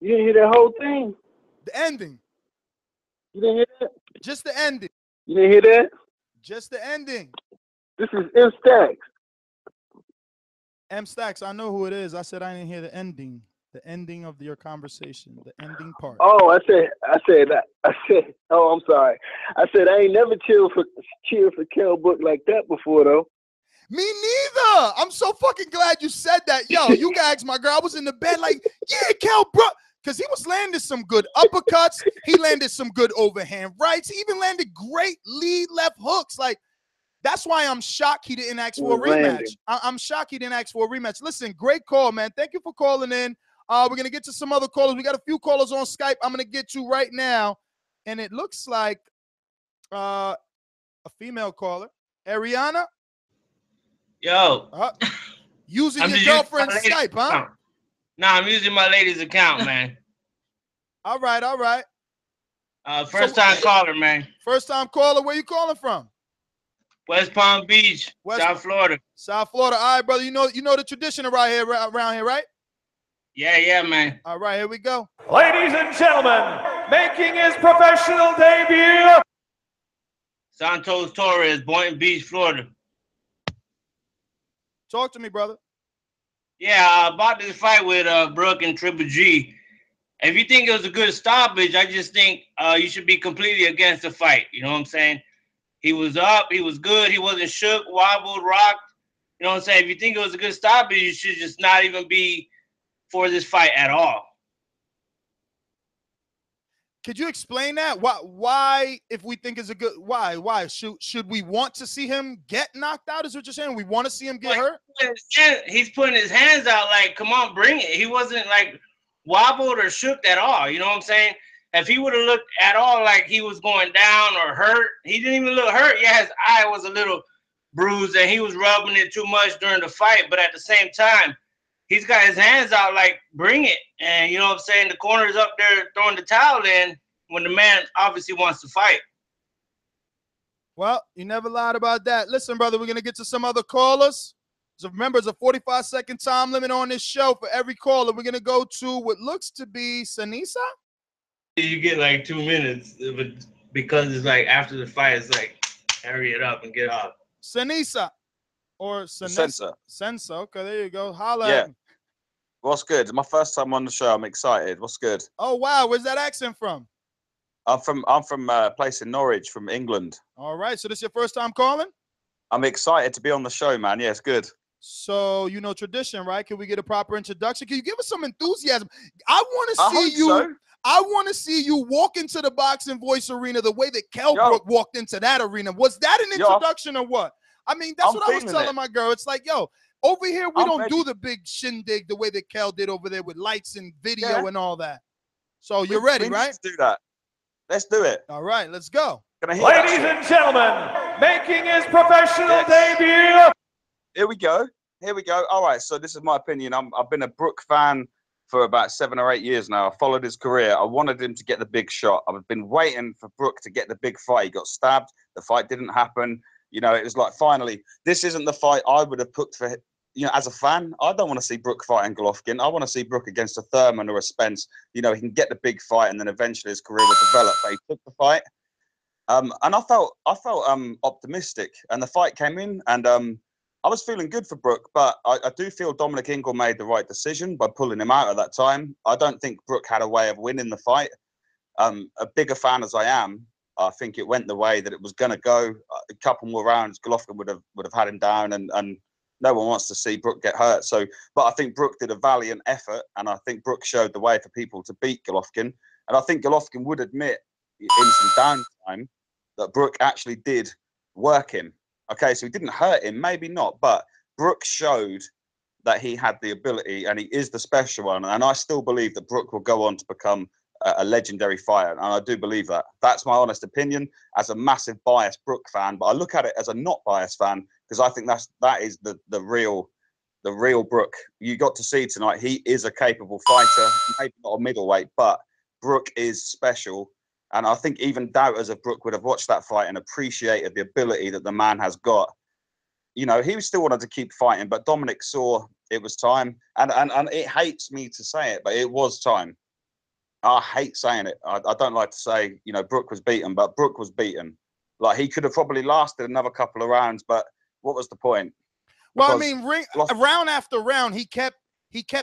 You didn't hear that whole thing? The ending. You didn't hear that? Just the ending. You didn't hear that? Just the ending. This is M Stacks. M Stacks, I know who it is. I said I didn't hear the ending. The ending of your conversation. The ending part. Oh, I said, oh, I'm sorry. I said I ain't never cheered for Kell Brook like that before, though. Me neither. I'm so fucking glad you said that. Yo, you guys, my girl, I was in the bed like, yeah, Kell Brook. Because he was landing some good uppercuts. He landed some good overhand rights. He even landed great lead left hooks. Like, that's why I'm shocked he didn't ask for a rematch. I'm shocked he didn't ask for a rematch. Listen, great call, man. Thank you for calling in. We're going to get to some other callers. We got a few callers on Skype I'm going to get to right now. And it looks like a female caller. Ariana? Yo. Using your girlfriend's Skype, huh? Nah, I'm using my lady's account, man. All right, all right. First time caller, man. First time caller. Where you calling from? West Palm Beach, South Florida. South Florida. All right, brother. You know the tradition around here, right? Yeah, man. All right, here we go. Ladies and gentlemen, making his professional debut, Santos Torres, Boynton Beach, Florida. Talk to me, brother. Yeah, about this fight with Brook and Triple G. If you think it was a good stoppage, I just think you should be completely against the fight. You know what I'm saying? He was up. He was good. He wasn't shook, wobbled, rocked. You know what I'm saying? If you think it was a good stoppage, you should just not even be for this fight at all. Could you explain that? Why if we think it's a good, why? Should we want to see him get knocked out? Is what you're saying? We want to see him get hurt? He's putting his hands out like, come on, bring it. He wasn't like wobbled or shook at all. You know what I'm saying? If he would have looked at all like he was going down or hurt, he didn't even look hurt. Yeah, his eye was a little bruised and he was rubbing it too much during the fight. But at the same time, he's got his hands out like, bring it. And you know what I'm saying? The corner's up there throwing the towel in when the man obviously wants to fight. Well, you never lied about that. Listen, brother, we're going to get to some other callers. So remember, it's a 45-second time limit on this show for every caller. We're going to go to what looks to be Sanisa. You get like 2 minutes, but because it's like after the fight, it's like, hurry it up and get off. Sanisa. Or Sensa. Sensa. Okay, there you go. Holla. Yeah. What's good? My first time on the show. I'm excited. What's good? Oh, wow. Where's that accent from? I'm from a place in Norwich, from England. All right. So this is your first time calling? I'm excited to be on the show, man. Yeah, it's good. So, you know tradition, right? Can we get a proper introduction? Can you give us some enthusiasm? I want to see you. So. I want to see you walk into the Boxing Voice arena the way that Kell Brook walked into that arena. Was that an introduction or what? I mean, that's what I was telling my girl. It's like, yo, over here, we don't do the big shindig the way that Kell did over there with lights and video and all that. So you're ready, right? Let's do that. Let's do it. All right, let's go. Ladies and gentlemen, making his professional debut. Here we go. Here we go. All right, so this is my opinion. I've been a Brook fan for about 7 or 8 years now. I followed his career. I wanted him to get the big shot. I've been waiting for Brook to get the big fight. He got stabbed. The fight didn't happen. You know, it was like, finally, this isn't the fight I would have put for, you know, as a fan. I don't want to see Brook fighting Golovkin. I want to see Brook against a Thurman or a Spence. You know, he can get the big fight and then eventually his career will develop. But he took the fight. And I felt optimistic. And the fight came in and I was feeling good for Brook. But I do feel Dominic Ingle made the right decision by pulling him out at that time. I don't think Brook had a way of winning the fight. A bigger fan as I am, I think it went the way that it was going to go. A couple more rounds, Golovkin would have had him down, and no one wants to see Brook get hurt. So, but I think Brook did a valiant effort, and I think Brook showed the way for people to beat Golovkin. And I think Golovkin would admit in some downtime that Brook actually did work him. Okay, so he didn't hurt him, maybe not, but Brook showed that he had the ability, and he is the special one. And I still believe that Brook will go on to become a legendary fighter, and I do believe that. That's my honest opinion as a massive biased Brook fan, but I look at it as a not biased fan because I think that is the real Brook. You got to see tonight. He is a capable fighter, maybe not a middleweight, but Brook is special, and I think even doubters of Brook would have watched that fight and appreciated the ability that the man has got. You know, he still wanted to keep fighting, but Dominic saw it was time, and it hates me to say it, but it was time. I hate saying it. I don't like to say, you know, Brook was beaten, but Brook was beaten. Like, he could have probably lasted another couple of rounds, but what was the point? Well, I mean, round after round, he kept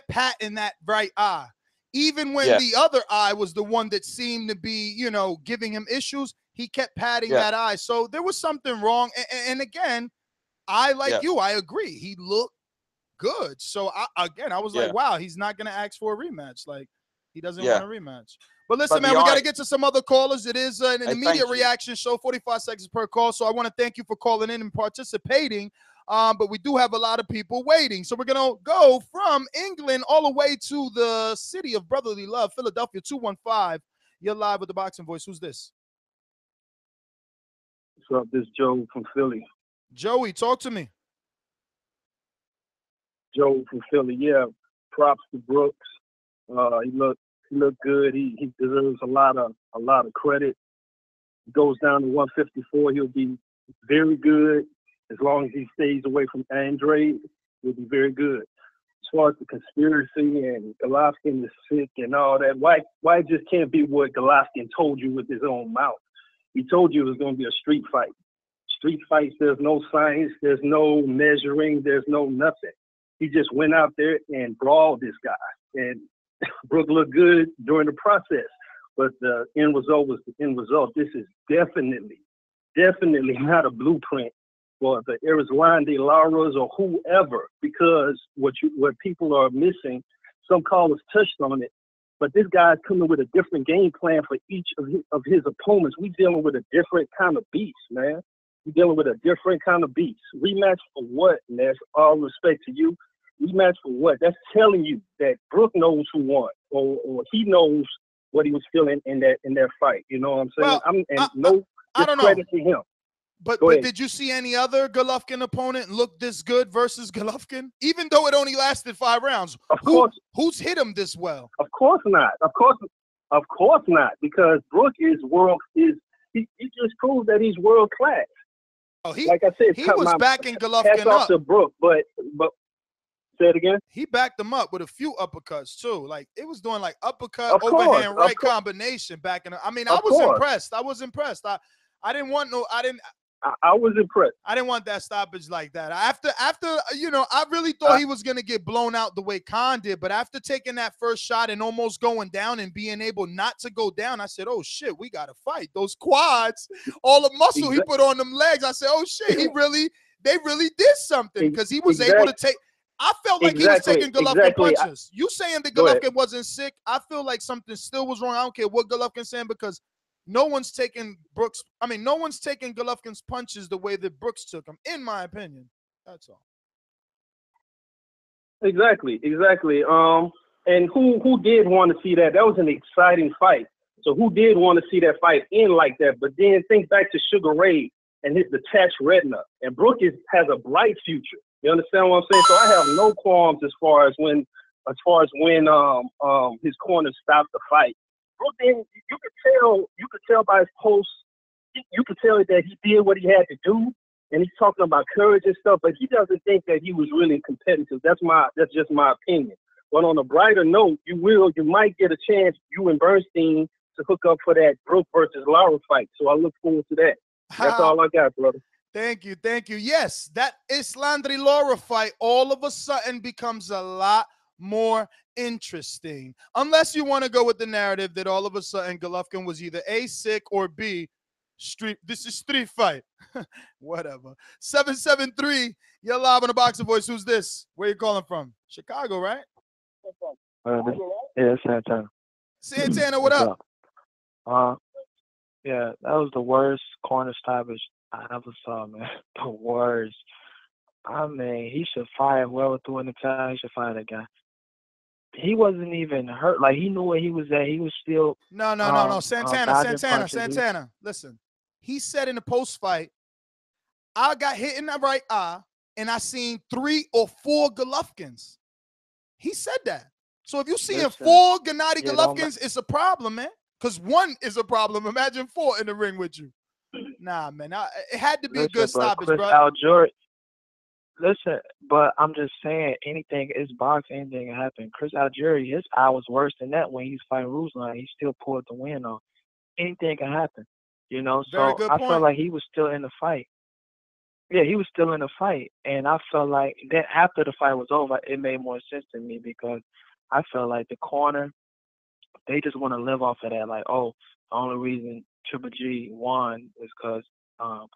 patting that right eye. Even when the other eye was the one that seemed to be, you know, giving him issues, he kept patting that eye. So there was something wrong. And again, I, like you, I agree. He looked good. So, I was like, wow, he's not going to ask for a rematch. Like, he doesn't want a rematch. But listen, man, we got to get to some other callers. It is an immediate reaction show, 45 seconds per call. So I want to thank you for calling in and participating. But we do have a lot of people waiting. So we're going to go from England all the way to the city of brotherly love, Philadelphia, 215. You're live with the Boxing Voice. Who's this? What's up? This is Joe from Philly. Joey, talk to me. Joe from Philly, yeah. Props to Brooks. He looked good. He deserves a lot of credit. He goes down to 154. He'll be very good as long as he stays away from Andre. He'll be very good. As far as the conspiracy and Golovkin is sick and all that, why it just can't be what Golovkin told you with his own mouth? He told you it was going to be a street fight. Street fights, there's no science, there's no measuring, there's no nothing. He just went out there and brawled this guy. And Brook looked good during the process, but the end result was the end result. This is definitely not a blueprint for the Erislandy Laras or whoever, because what people are missing, some callers touched on it, but this guy's coming with a different game plan for each of his opponents. We're dealing with a different kind of beast, man. We're dealing with a different kind of beast. Rematch for what, Ness? All respect to you. Rematch for what? That's telling you that Brook knows who won, or he knows what he was feeling in that fight. You know what I'm saying? Well, no discredit to him. But Go ahead. did you see any other Golovkin opponent look this good versus Golovkin? Even though it only lasted 5 rounds. Of course. Who's hit him this well? Of course not. Of course not. Because Brook is he just proved that he's world class. Oh, like I said, he was backing Golovkin hats off up. to Brook, but say it again. He backed him up with a few uppercuts too. Like it was doing like uppercut, Of course, overhand, right of course. combination backing up. I mean, Of I was course. impressed. I was impressed. I didn't want no. I was impressed. I didn't want that stoppage like that. After I really thought he was gonna get blown out the way Khan did, but after taking that first shot and almost going down and being able not to go down, I said, "Oh shit, we gotta fight." Those quads, all the muscle he put on them legs. I said, "Oh shit, they really did something," because he was able to take. I felt like he was taking Golovkin punches. You saying that Golovkin wasn't sick? I feel like something still was wrong. I don't care what Golovkin's saying because no one's taking no one's taking Golovkin's punches the way that Brooks took them, in my opinion. That's all. Exactly. And who did want to see that? That was an exciting fight. So who did want to see that fight end like that? But then think back to Sugar Ray and his detached retina. And Brook has a bright future. You understand what I'm saying? So I have no qualms as far as when his corner stopped the fight. Brook, then you could tell by his posts, you could tell that he did what he had to do, and he's talking about courage and stuff, but he doesn't think that he was really competitive. That's just my opinion. But on a brighter note, you might get a chance, you and Bernstein, to hook up for that Brook versus Lara fight. So I look forward to that. That's all I got, brother. Thank you. Yes, that Islandri Lara fight all of a sudden becomes a lot more interesting. Unless you want to go with the narrative that all of a sudden Golovkin was either A, sick, or B, this is street fight. Whatever. 773, you're live on the Boxing Voice. Who's this? Where you calling from? Chicago, right? Yeah, Santana. Santana, what up? Yeah, that was the worst corner stoppage I ever saw, man. The worst. I mean, he should fire whoever threw in the towel. He should fire that guy. He wasn't even hurt. Like, he knew where he was at. He was still No. Santana. Listen, he said in the post-fight, I got hit in the right eye, and I seen 3 or 4 Golovkins. He said that. So if you're seeing 4 Gennady Golovkins, it's a problem, man. Because 1 is a problem. Imagine 4 in the ring with you. Nah, man. It had to be a good stoppage, bro. Listen, but I'm just saying, anything is boxing, anything can happen. Chris Algieri, his eye was worse than that when he's fighting Ruslan. He still pulled the win off. Anything can happen, you know. So I felt like he was still in the fight. Yeah, he was still in the fight, and I felt like then after the fight was over, it made more sense to me because I felt like the corner, they just want to live off of that. Like, oh, the only reason Triple G won is because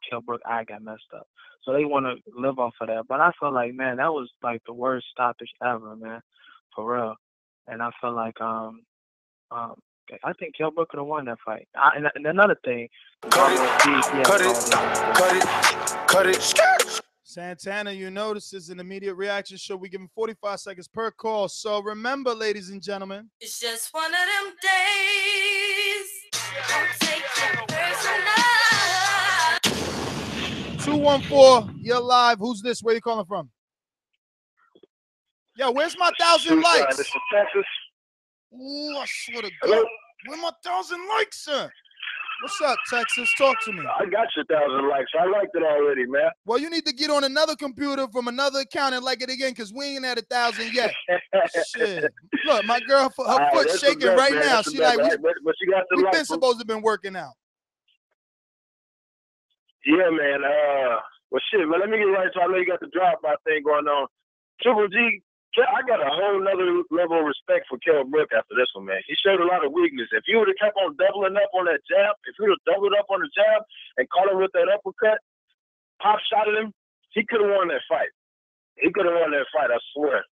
Kell Brook eye got messed up. So they want to live off of that. But I felt like, man, that was like the worst stoppage ever, man, for real. And I felt like I think Kell Brook could have won that fight. And another thing, cut it. Santana, you notice is an immediate reaction show. We give him 45 seconds per call. So remember, ladies and gentlemen, it's just one of them days. Don't take it personal. 214, you're live. Who's this? Where you calling from? Yo, where's my 1,000 likes? This is Texas. Ooh, I swear to God. Where my 1,000 likes, sir? What's up, Texas? Talk to me. I got your 1,000 likes. I liked it already, man. Well, you need to get on another computer from another account and like it again, because we ain't at 1,000 yet. Shit. Look, my girl, her foot's shaking right now. She like, we've been supposed to been working out. Yeah, man. Well, shit, man. Let me get right. So I know you got the dropout thing going on. Triple G, I got a whole nother level of respect for Kell Brook after this one, man. He showed a lot of weakness. If he would have kept on doubling up on that jab, if he would have doubled up on the jab and caught him with that uppercut, pop shot at him, he could have won that fight. He could have won that fight, I swear.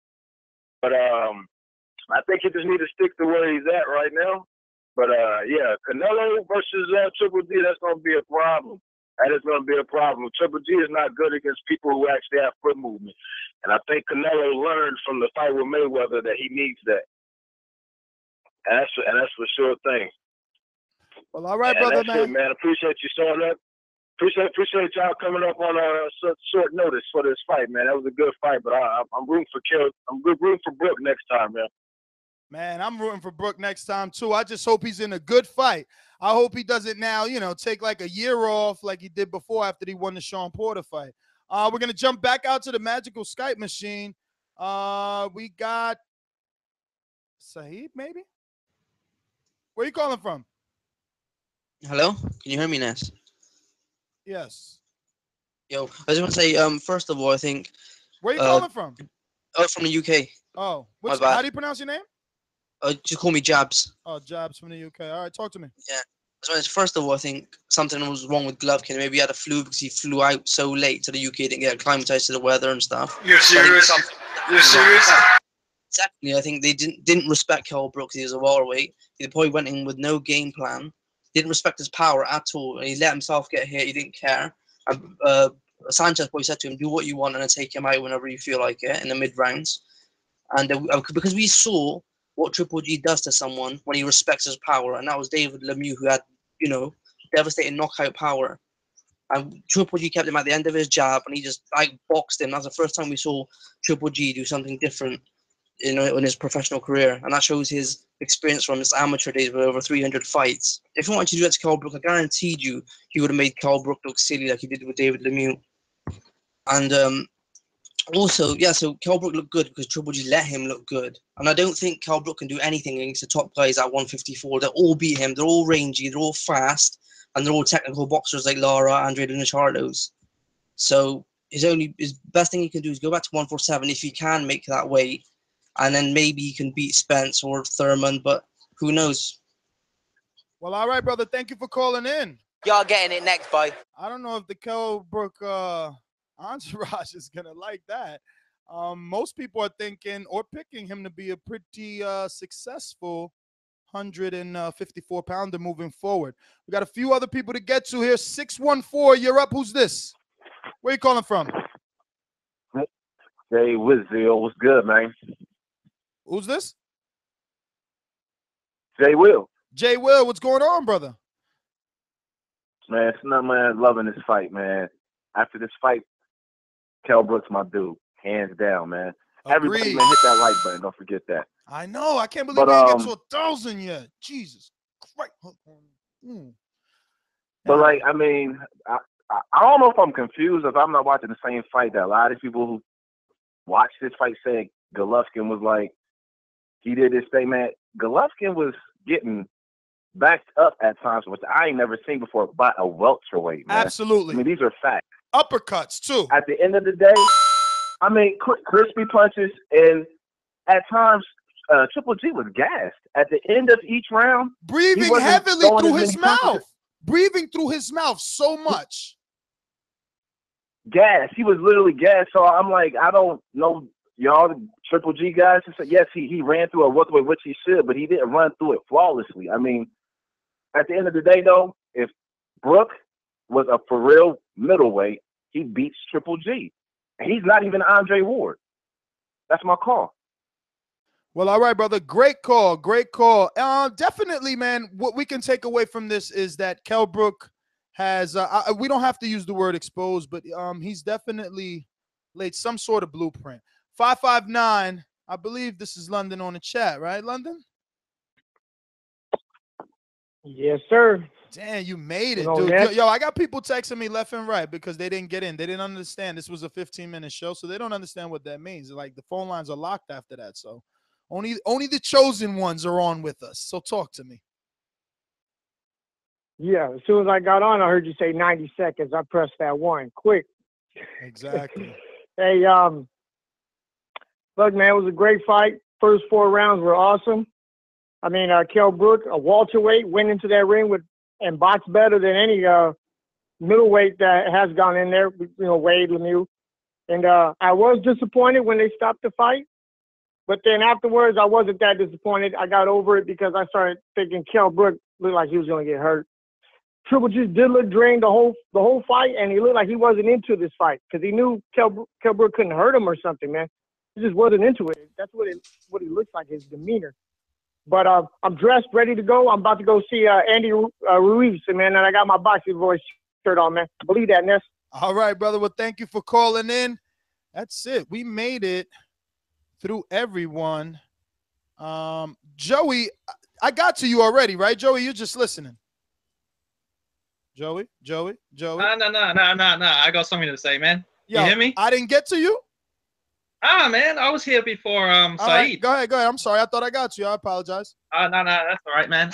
But I think he just need to stick to where he's at right now. But yeah, Canelo versus Triple G, that's gonna be a problem. That is going to be a problem. Triple G is not good against people who actually have foot movement. And I think Canelo learned from the fight with Mayweather that he needs that. And that's for sure thing. Well, all right, brother, man. It, man. Appreciate you showing up. Appreciate y'all coming up on short notice for this fight, man. That was a good fight, but I'm rooting for rooting for Brook next time, man. Man, I'm rooting for Brook next time too. I just hope he's in a good fight. I hope he doesn't now, take like a year off like he did before after he won the Sean Porter fight. We're gonna jump back out to the magical Skype machine. We got Saeed, maybe. Where you calling from? Hello, can you hear me, Ness? Yes. Yo, I just want to say, first of all, I think. Where you calling from? Oh, from the UK. Oh, My bad. how do you pronounce your name? Just call me Jabs. Oh, Jabs from the UK. All right, talk to me. Yeah. So first of all, I think something was wrong with Golovkin. Maybe he had a flu because he flew out so late to the UK, didn't get acclimatized to the weather and stuff. You're serious? You're serious? Secondly, I think they didn't respect Kell Brook because he was a welterweight. He probably went in with no game plan. Didn't respect his power at all. And he let himself get hit. He didn't care. Sanchez probably said to him, do what you want and then take him out whenever you feel like it in the mid-rounds. And because we saw what Triple G does to someone when he respects his power, and that was David Lemieux, who had, devastating knockout power. And Triple G kept him at the end of his jab, and he just boxed him. That's the first time we saw Triple G do something different, in his professional career, and that shows his experience from his amateur days with over 300 fights. If he wanted to do that to Kell Brook, I guaranteed you he would have made Kell Brook look silly like he did with David Lemieux. And also, yeah, so Kell Brook looked good because Triple G let him look good. And I don't think Kell Brook can do anything against the top guys at 154. They all beat him. They're all rangy. They're all fast. And they're all technical boxers like Lara, Andre Lunicharlos. So his best thing he can do is go back to 147 if he can make that weight. And then maybe he can beat Spence or Thurman, but who knows? Well, all right, brother. Thank you for calling in. Y'all getting it next, boy. I don't know if the Kell Brook entourage is going to like that. Most people are thinking or picking him to be a pretty successful 154-pounder moving forward. We got a few other people to get to here. 614, you're up. Who's this? Where you calling from? Hey, Wizziel, what's good, man? Who's this? Jay Will. Jay Will, what's going on, brother? Man, it's not, man, loving this fight, man. After this fight, Kell Brook's my dude, hands down, man. Agreed. Everybody, man, hit that like button. Don't forget that. I know. I can't believe we didn't get to 1,000 yet. Jesus Christ. But, like, I mean, I don't know if I'm confused if I'm not watching the same fight that a lot of people who watched this fight say Golovkin was like, he did this thing, man. Golovkin was getting backed up at times, which I ain't never seen before, by a welterweight, man. Absolutely. I mean, these are facts. Uppercuts, too. At the end of the day, I mean, crispy punches, and at times, Triple G was gassed. At the end of each round, breathing heavily through his mouth. Breathing through his mouth so much. Gas. He was literally gassed. So I'm like, I don't know, y'all, Triple G guys. Yes, he ran through a welterweight, which he should, but he didn't run through it flawlessly. I mean, at the end of the day, though, if Brook was a for real middleweight, he beats Triple G. And he's not even Andre Ward. That's my call. Well, all right, brother. Great call. Great call. Definitely, man, what we can take away from this is that Kell Brook has, we don't have to use the word exposed, but he's definitely laid some sort of blueprint. 559, I believe this is London on the chat, right, London? Yes, sir. Damn, you made it, Hello, dude. Ness. Yo, I got people texting me left and right because they didn't get in. They didn't understand this was a 15-minute show, so they don't understand what that means. Like, the phone lines are locked after that, so only the chosen ones are on with us. So talk to me. Yeah, as soon as I got on, I heard you say 90 seconds. I pressed that one quick. Exactly. Hey, look, man, it was a great fight. First 4 rounds were awesome. I mean, Kell Brook, a welterweight, went into that ring and boxed better than any middleweight that has gone in there. You know, Wade, Lemieux. And I was disappointed when they stopped the fight. But then afterwards, I wasn't that disappointed. I got over it because I started thinking Kell Brook looked like he was going to get hurt. Triple G did look drained the whole fight, and he looked like he wasn't into this fight because he knew Kell Brook couldn't hurt him or something, man. He just wasn't into it. That's what he looks like, his demeanor. But I'm dressed, ready to go. I'm about to go see Andy Ruiz, man, and I got my boxing voice shirt on, man. I believe that, Ness. All right, brother. Well, thank you for calling in. That's it. We made it through everyone. Joey, I got to you already, right, Joey? You're just listening. Joey. No. I got something to say, man. Yo, you hear me? I didn't get to you. Man, I was here before All Saeed. right, go ahead. I'm sorry. I thought I got you. I apologize. No, that's all right, man.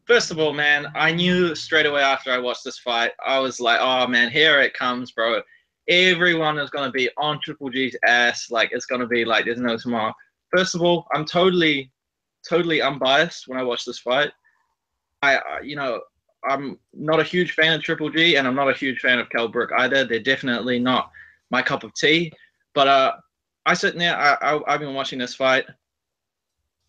First of all, man, I knew straight away after I watched this fight, I was like, oh man, here it comes, bro. Everyone is gonna be on Triple G's ass. Like it's gonna be like there's no tomorrow. First of all, I'm totally unbiased when I watch this fight. I'm not a huge fan of Triple G, and I'm not a huge fan of Kell Brook either. They're definitely not my cup of tea. But I sit there, I've been watching this fight.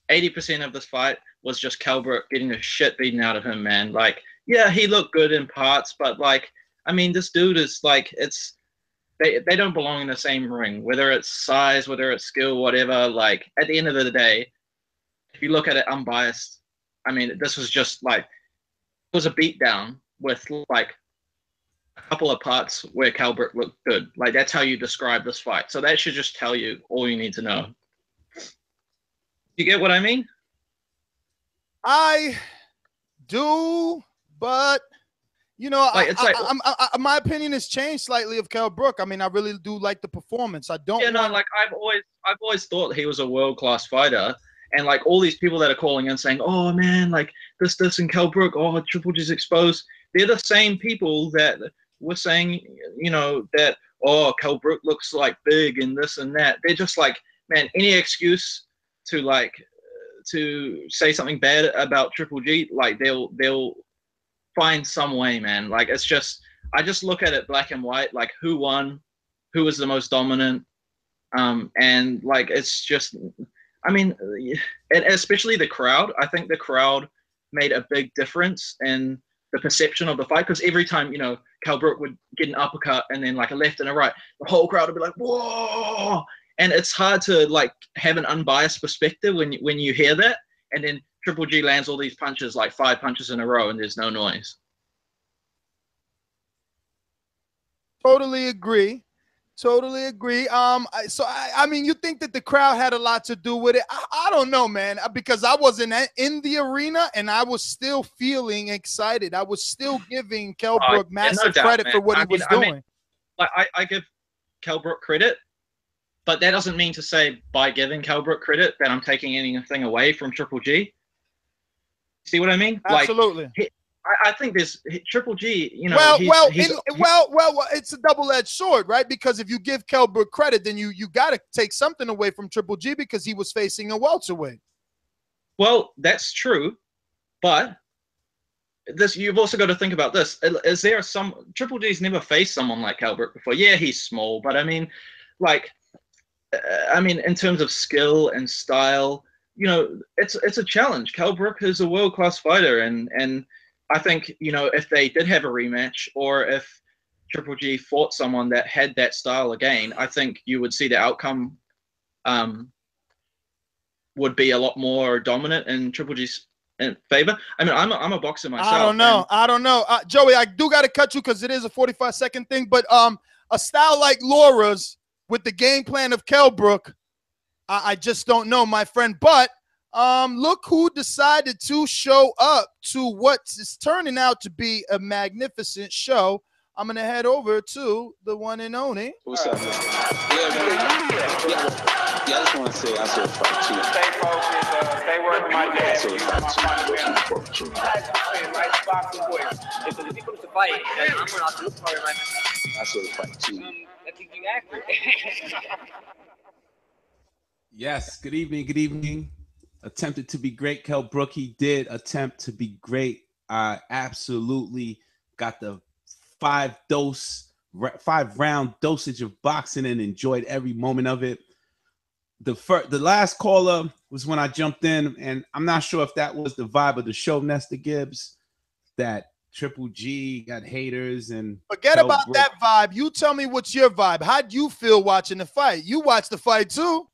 80% of this fight was just Kell Brook getting the shit beaten out of him, man. Like, yeah, he looked good in parts, but like, I mean, this dude is like, they don't belong in the same ring, whether it's size, whether it's skill, whatever. Like, at the end of the day, if you look at it unbiased, I mean, this was just like, it was a beatdown with like a couple of parts where Kell Brook looked good. Like that's how you describe this fight. So that should just tell you all you need to know. You get what I mean? I do, but you know, like, my opinion has changed slightly of Kell Brook. I mean, I really do like the performance. I don't. Like I've always thought he was a world-class fighter. And like all these people that are calling in saying, oh man, like this and Kell Brook, oh, Triple G's exposed. They're the same people that were saying, that, oh, Kell Brook looks like big and this and that. They're just like, man, any excuse to say something bad about Triple G, like they'll find some way, man. Like it's just, I just look at it black and white, like who won, who was the most dominant. And like, it's just, I mean, and especially the crowd. I think the crowd made a big difference in the perception of the fight because every time, Kell Brook would get an uppercut and then like a left and a right, the whole crowd would be like, whoa. And it's hard to like have an unbiased perspective when you hear that. And then Triple G lands all these punches, like 5 punches in a row, and there's no noise. Totally agree. So I mean, you think that the crowd had a lot to do with it? I don't know, man, because I wasn't in the arena and I was still feeling excited. I was still giving Kell Brook massive credit for what he was doing. I give Kell Brook credit, but that doesn't mean to say by giving Kell Brook credit that I'm taking anything away from Triple G. See what I mean? Absolutely. Like, I think there's Triple G, it's a double-edged sword, right? Because if you give Kell Brook credit, then you got to take something away from Triple G because he was facing a welterweight. Well, that's true, but you've also got to think about this. Is there Triple G's never faced someone like Kell Brook before? Yeah, he's small, but I mean, in terms of skill and style, it's a challenge. Kell Brook is a world-class fighter, and I think, if they did have a rematch or if Triple G fought someone that had that style again, I think you would see the outcome would be a lot more dominant in Triple G's favor. I mean, I'm a boxer myself. I don't know. Joey, I do got to cut you because it is a 45-second thing, but a style like Laura's with the game plan of Kell Brook, I just don't know, my friend. But look who decided to show up to what is turning out to be a magnificent show. I'm going to head over to the one and only. What's up, man? I just want to say I saw fight too. Stay focused, stay working my dad. If he comes to fight, I'm going to look for him. I saw the fight too. I think you accurate. Yes, good evening. Attempted to be great, Kell Brook. He did attempt to be great. I absolutely got the 5-round dosage of boxing and enjoyed every moment of it. The last caller was when I jumped in, and I'm not sure if that was the vibe of the show, Nestor Gibbs, that Triple G got haters and forget Kell about Brook. that vibe. You tell me what's your vibe. How'd you feel watching the fight? You watched the fight too.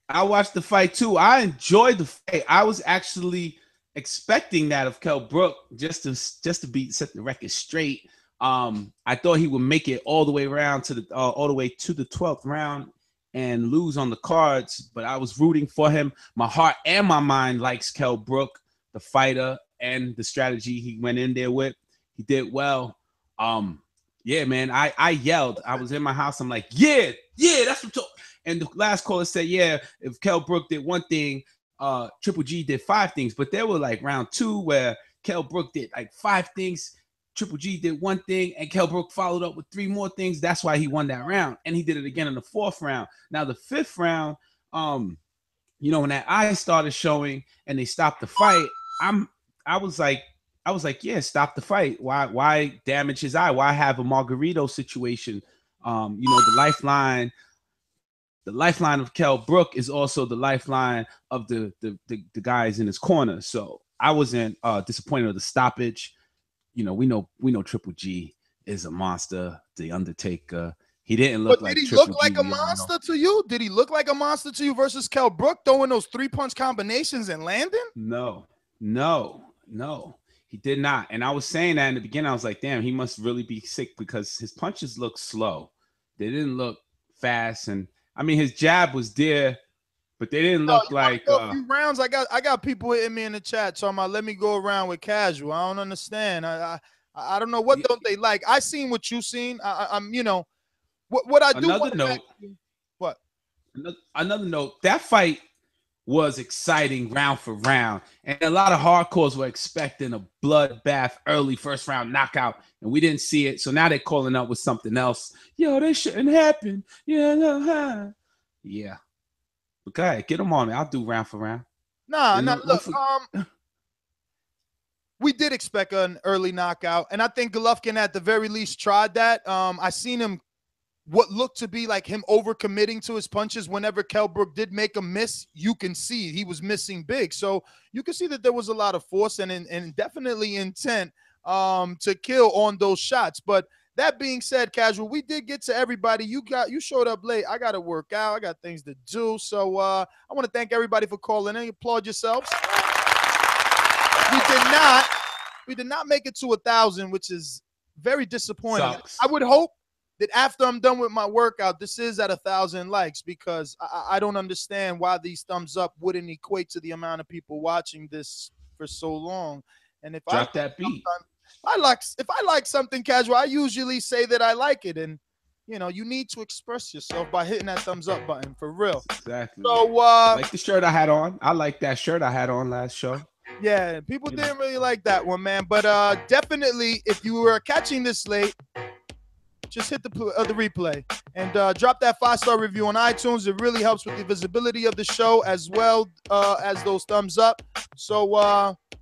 I watched the fight too. I enjoyed the fight. I was actually expecting that of Kell Brook just to set the record straight. I thought he would make it all the way around to the 12th round and lose on the cards, but I was rooting for him. My heart and my mind likes Kell Brook, the fighter, and the strategy he went in there with. He did well. Yeah, man, I yelled. I was in my house. I'm like, yeah, that's what. And the last caller said, yeah, if Kell Brook did one thing, Triple G did 5 things. But there were like round 2 where Kell Brook did like 5 things. Triple G did 1 thing, and Kell Brook followed up with 3 more things. That's why he won that round. And he did it again in the 4th round. Now, the 5th round, when that eye started showing and they stopped the fight, I was like, yeah, stop the fight. Why damage his eye? Why have a Margarito situation? The lifeline of Kell Brook is also the lifeline of the guys in his corner. So I wasn't disappointed with the stoppage. We know Triple G is a monster, the Undertaker. He didn't look like. Did he Triple look like G, a monster to you? Did he look like a monster to you versus Kell Brook throwing those 3-punch combinations and landing? No. He did not. And I was saying that in the beginning. I was like, damn, he must really be sick because his punches look slow. They didn't look fast. And I mean, his jab was there, but they didn't look like a few rounds. I got people hitting me in the chat talking about let me go around with casual. I don't understand. I don't know what don't they like. I seen what you seen. I'm what I do. Another note. What? Another note. That fight was exciting round for round, and a lot of hardcores were expecting a bloodbath early 1st round knockout, and we didn't see it. So now they're calling up with something else. Yo, that shouldn't happen. Yeah. But go ahead, get them on me. I'll do round for round. Look, we did expect an early knockout, and I think Golovkin at the very least tried that. I seen him what looked to be like him overcommitting to his punches. Whenever Kell Brook did make a miss, you can see he was missing big. So you can see that there was a lot of force and definitely intent to kill on those shots. But that being said, Casual, we did get to everybody. You showed up late. I got to work out. I got things to do. So I want to thank everybody for calling in. Applaud yourselves. We did not make it to 1,000, which is very disappointing. Sucks. I would hope that after I'm done with my workout, this is at 1,000 likes, because I don't understand why these thumbs up wouldn't equate to the amount of people watching this for so long. And if that beat. If I like something, Casual, I usually say that I like it, and you need to express yourself by hitting that thumbs up button for real. Exactly. So like the shirt I had on. I like that shirt I had on last show. Yeah, people didn't really like that one, man. But definitely, if you were catching this late, just hit the replay and drop that 5-star review on iTunes. It really helps with the visibility of the show as well as those thumbs up. So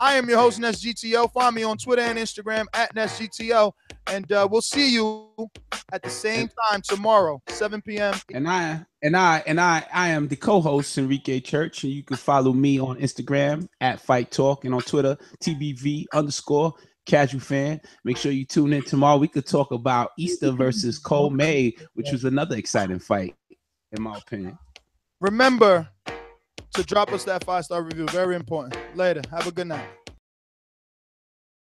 I am your host, NestGTO. Find me on Twitter and Instagram at NestGTO. And we'll see you at the same time tomorrow, 7 p.m. And I am the co-host, Enrique Church, and you can follow me on Instagram at Fight Talk and on Twitter, TBV_Casual Fan. Make sure you tune in tomorrow. We could talk about Easter versus Cole May, which was another exciting fight, in my opinion. Remember to drop us that 5-star review. Very important. Later. Have a good night.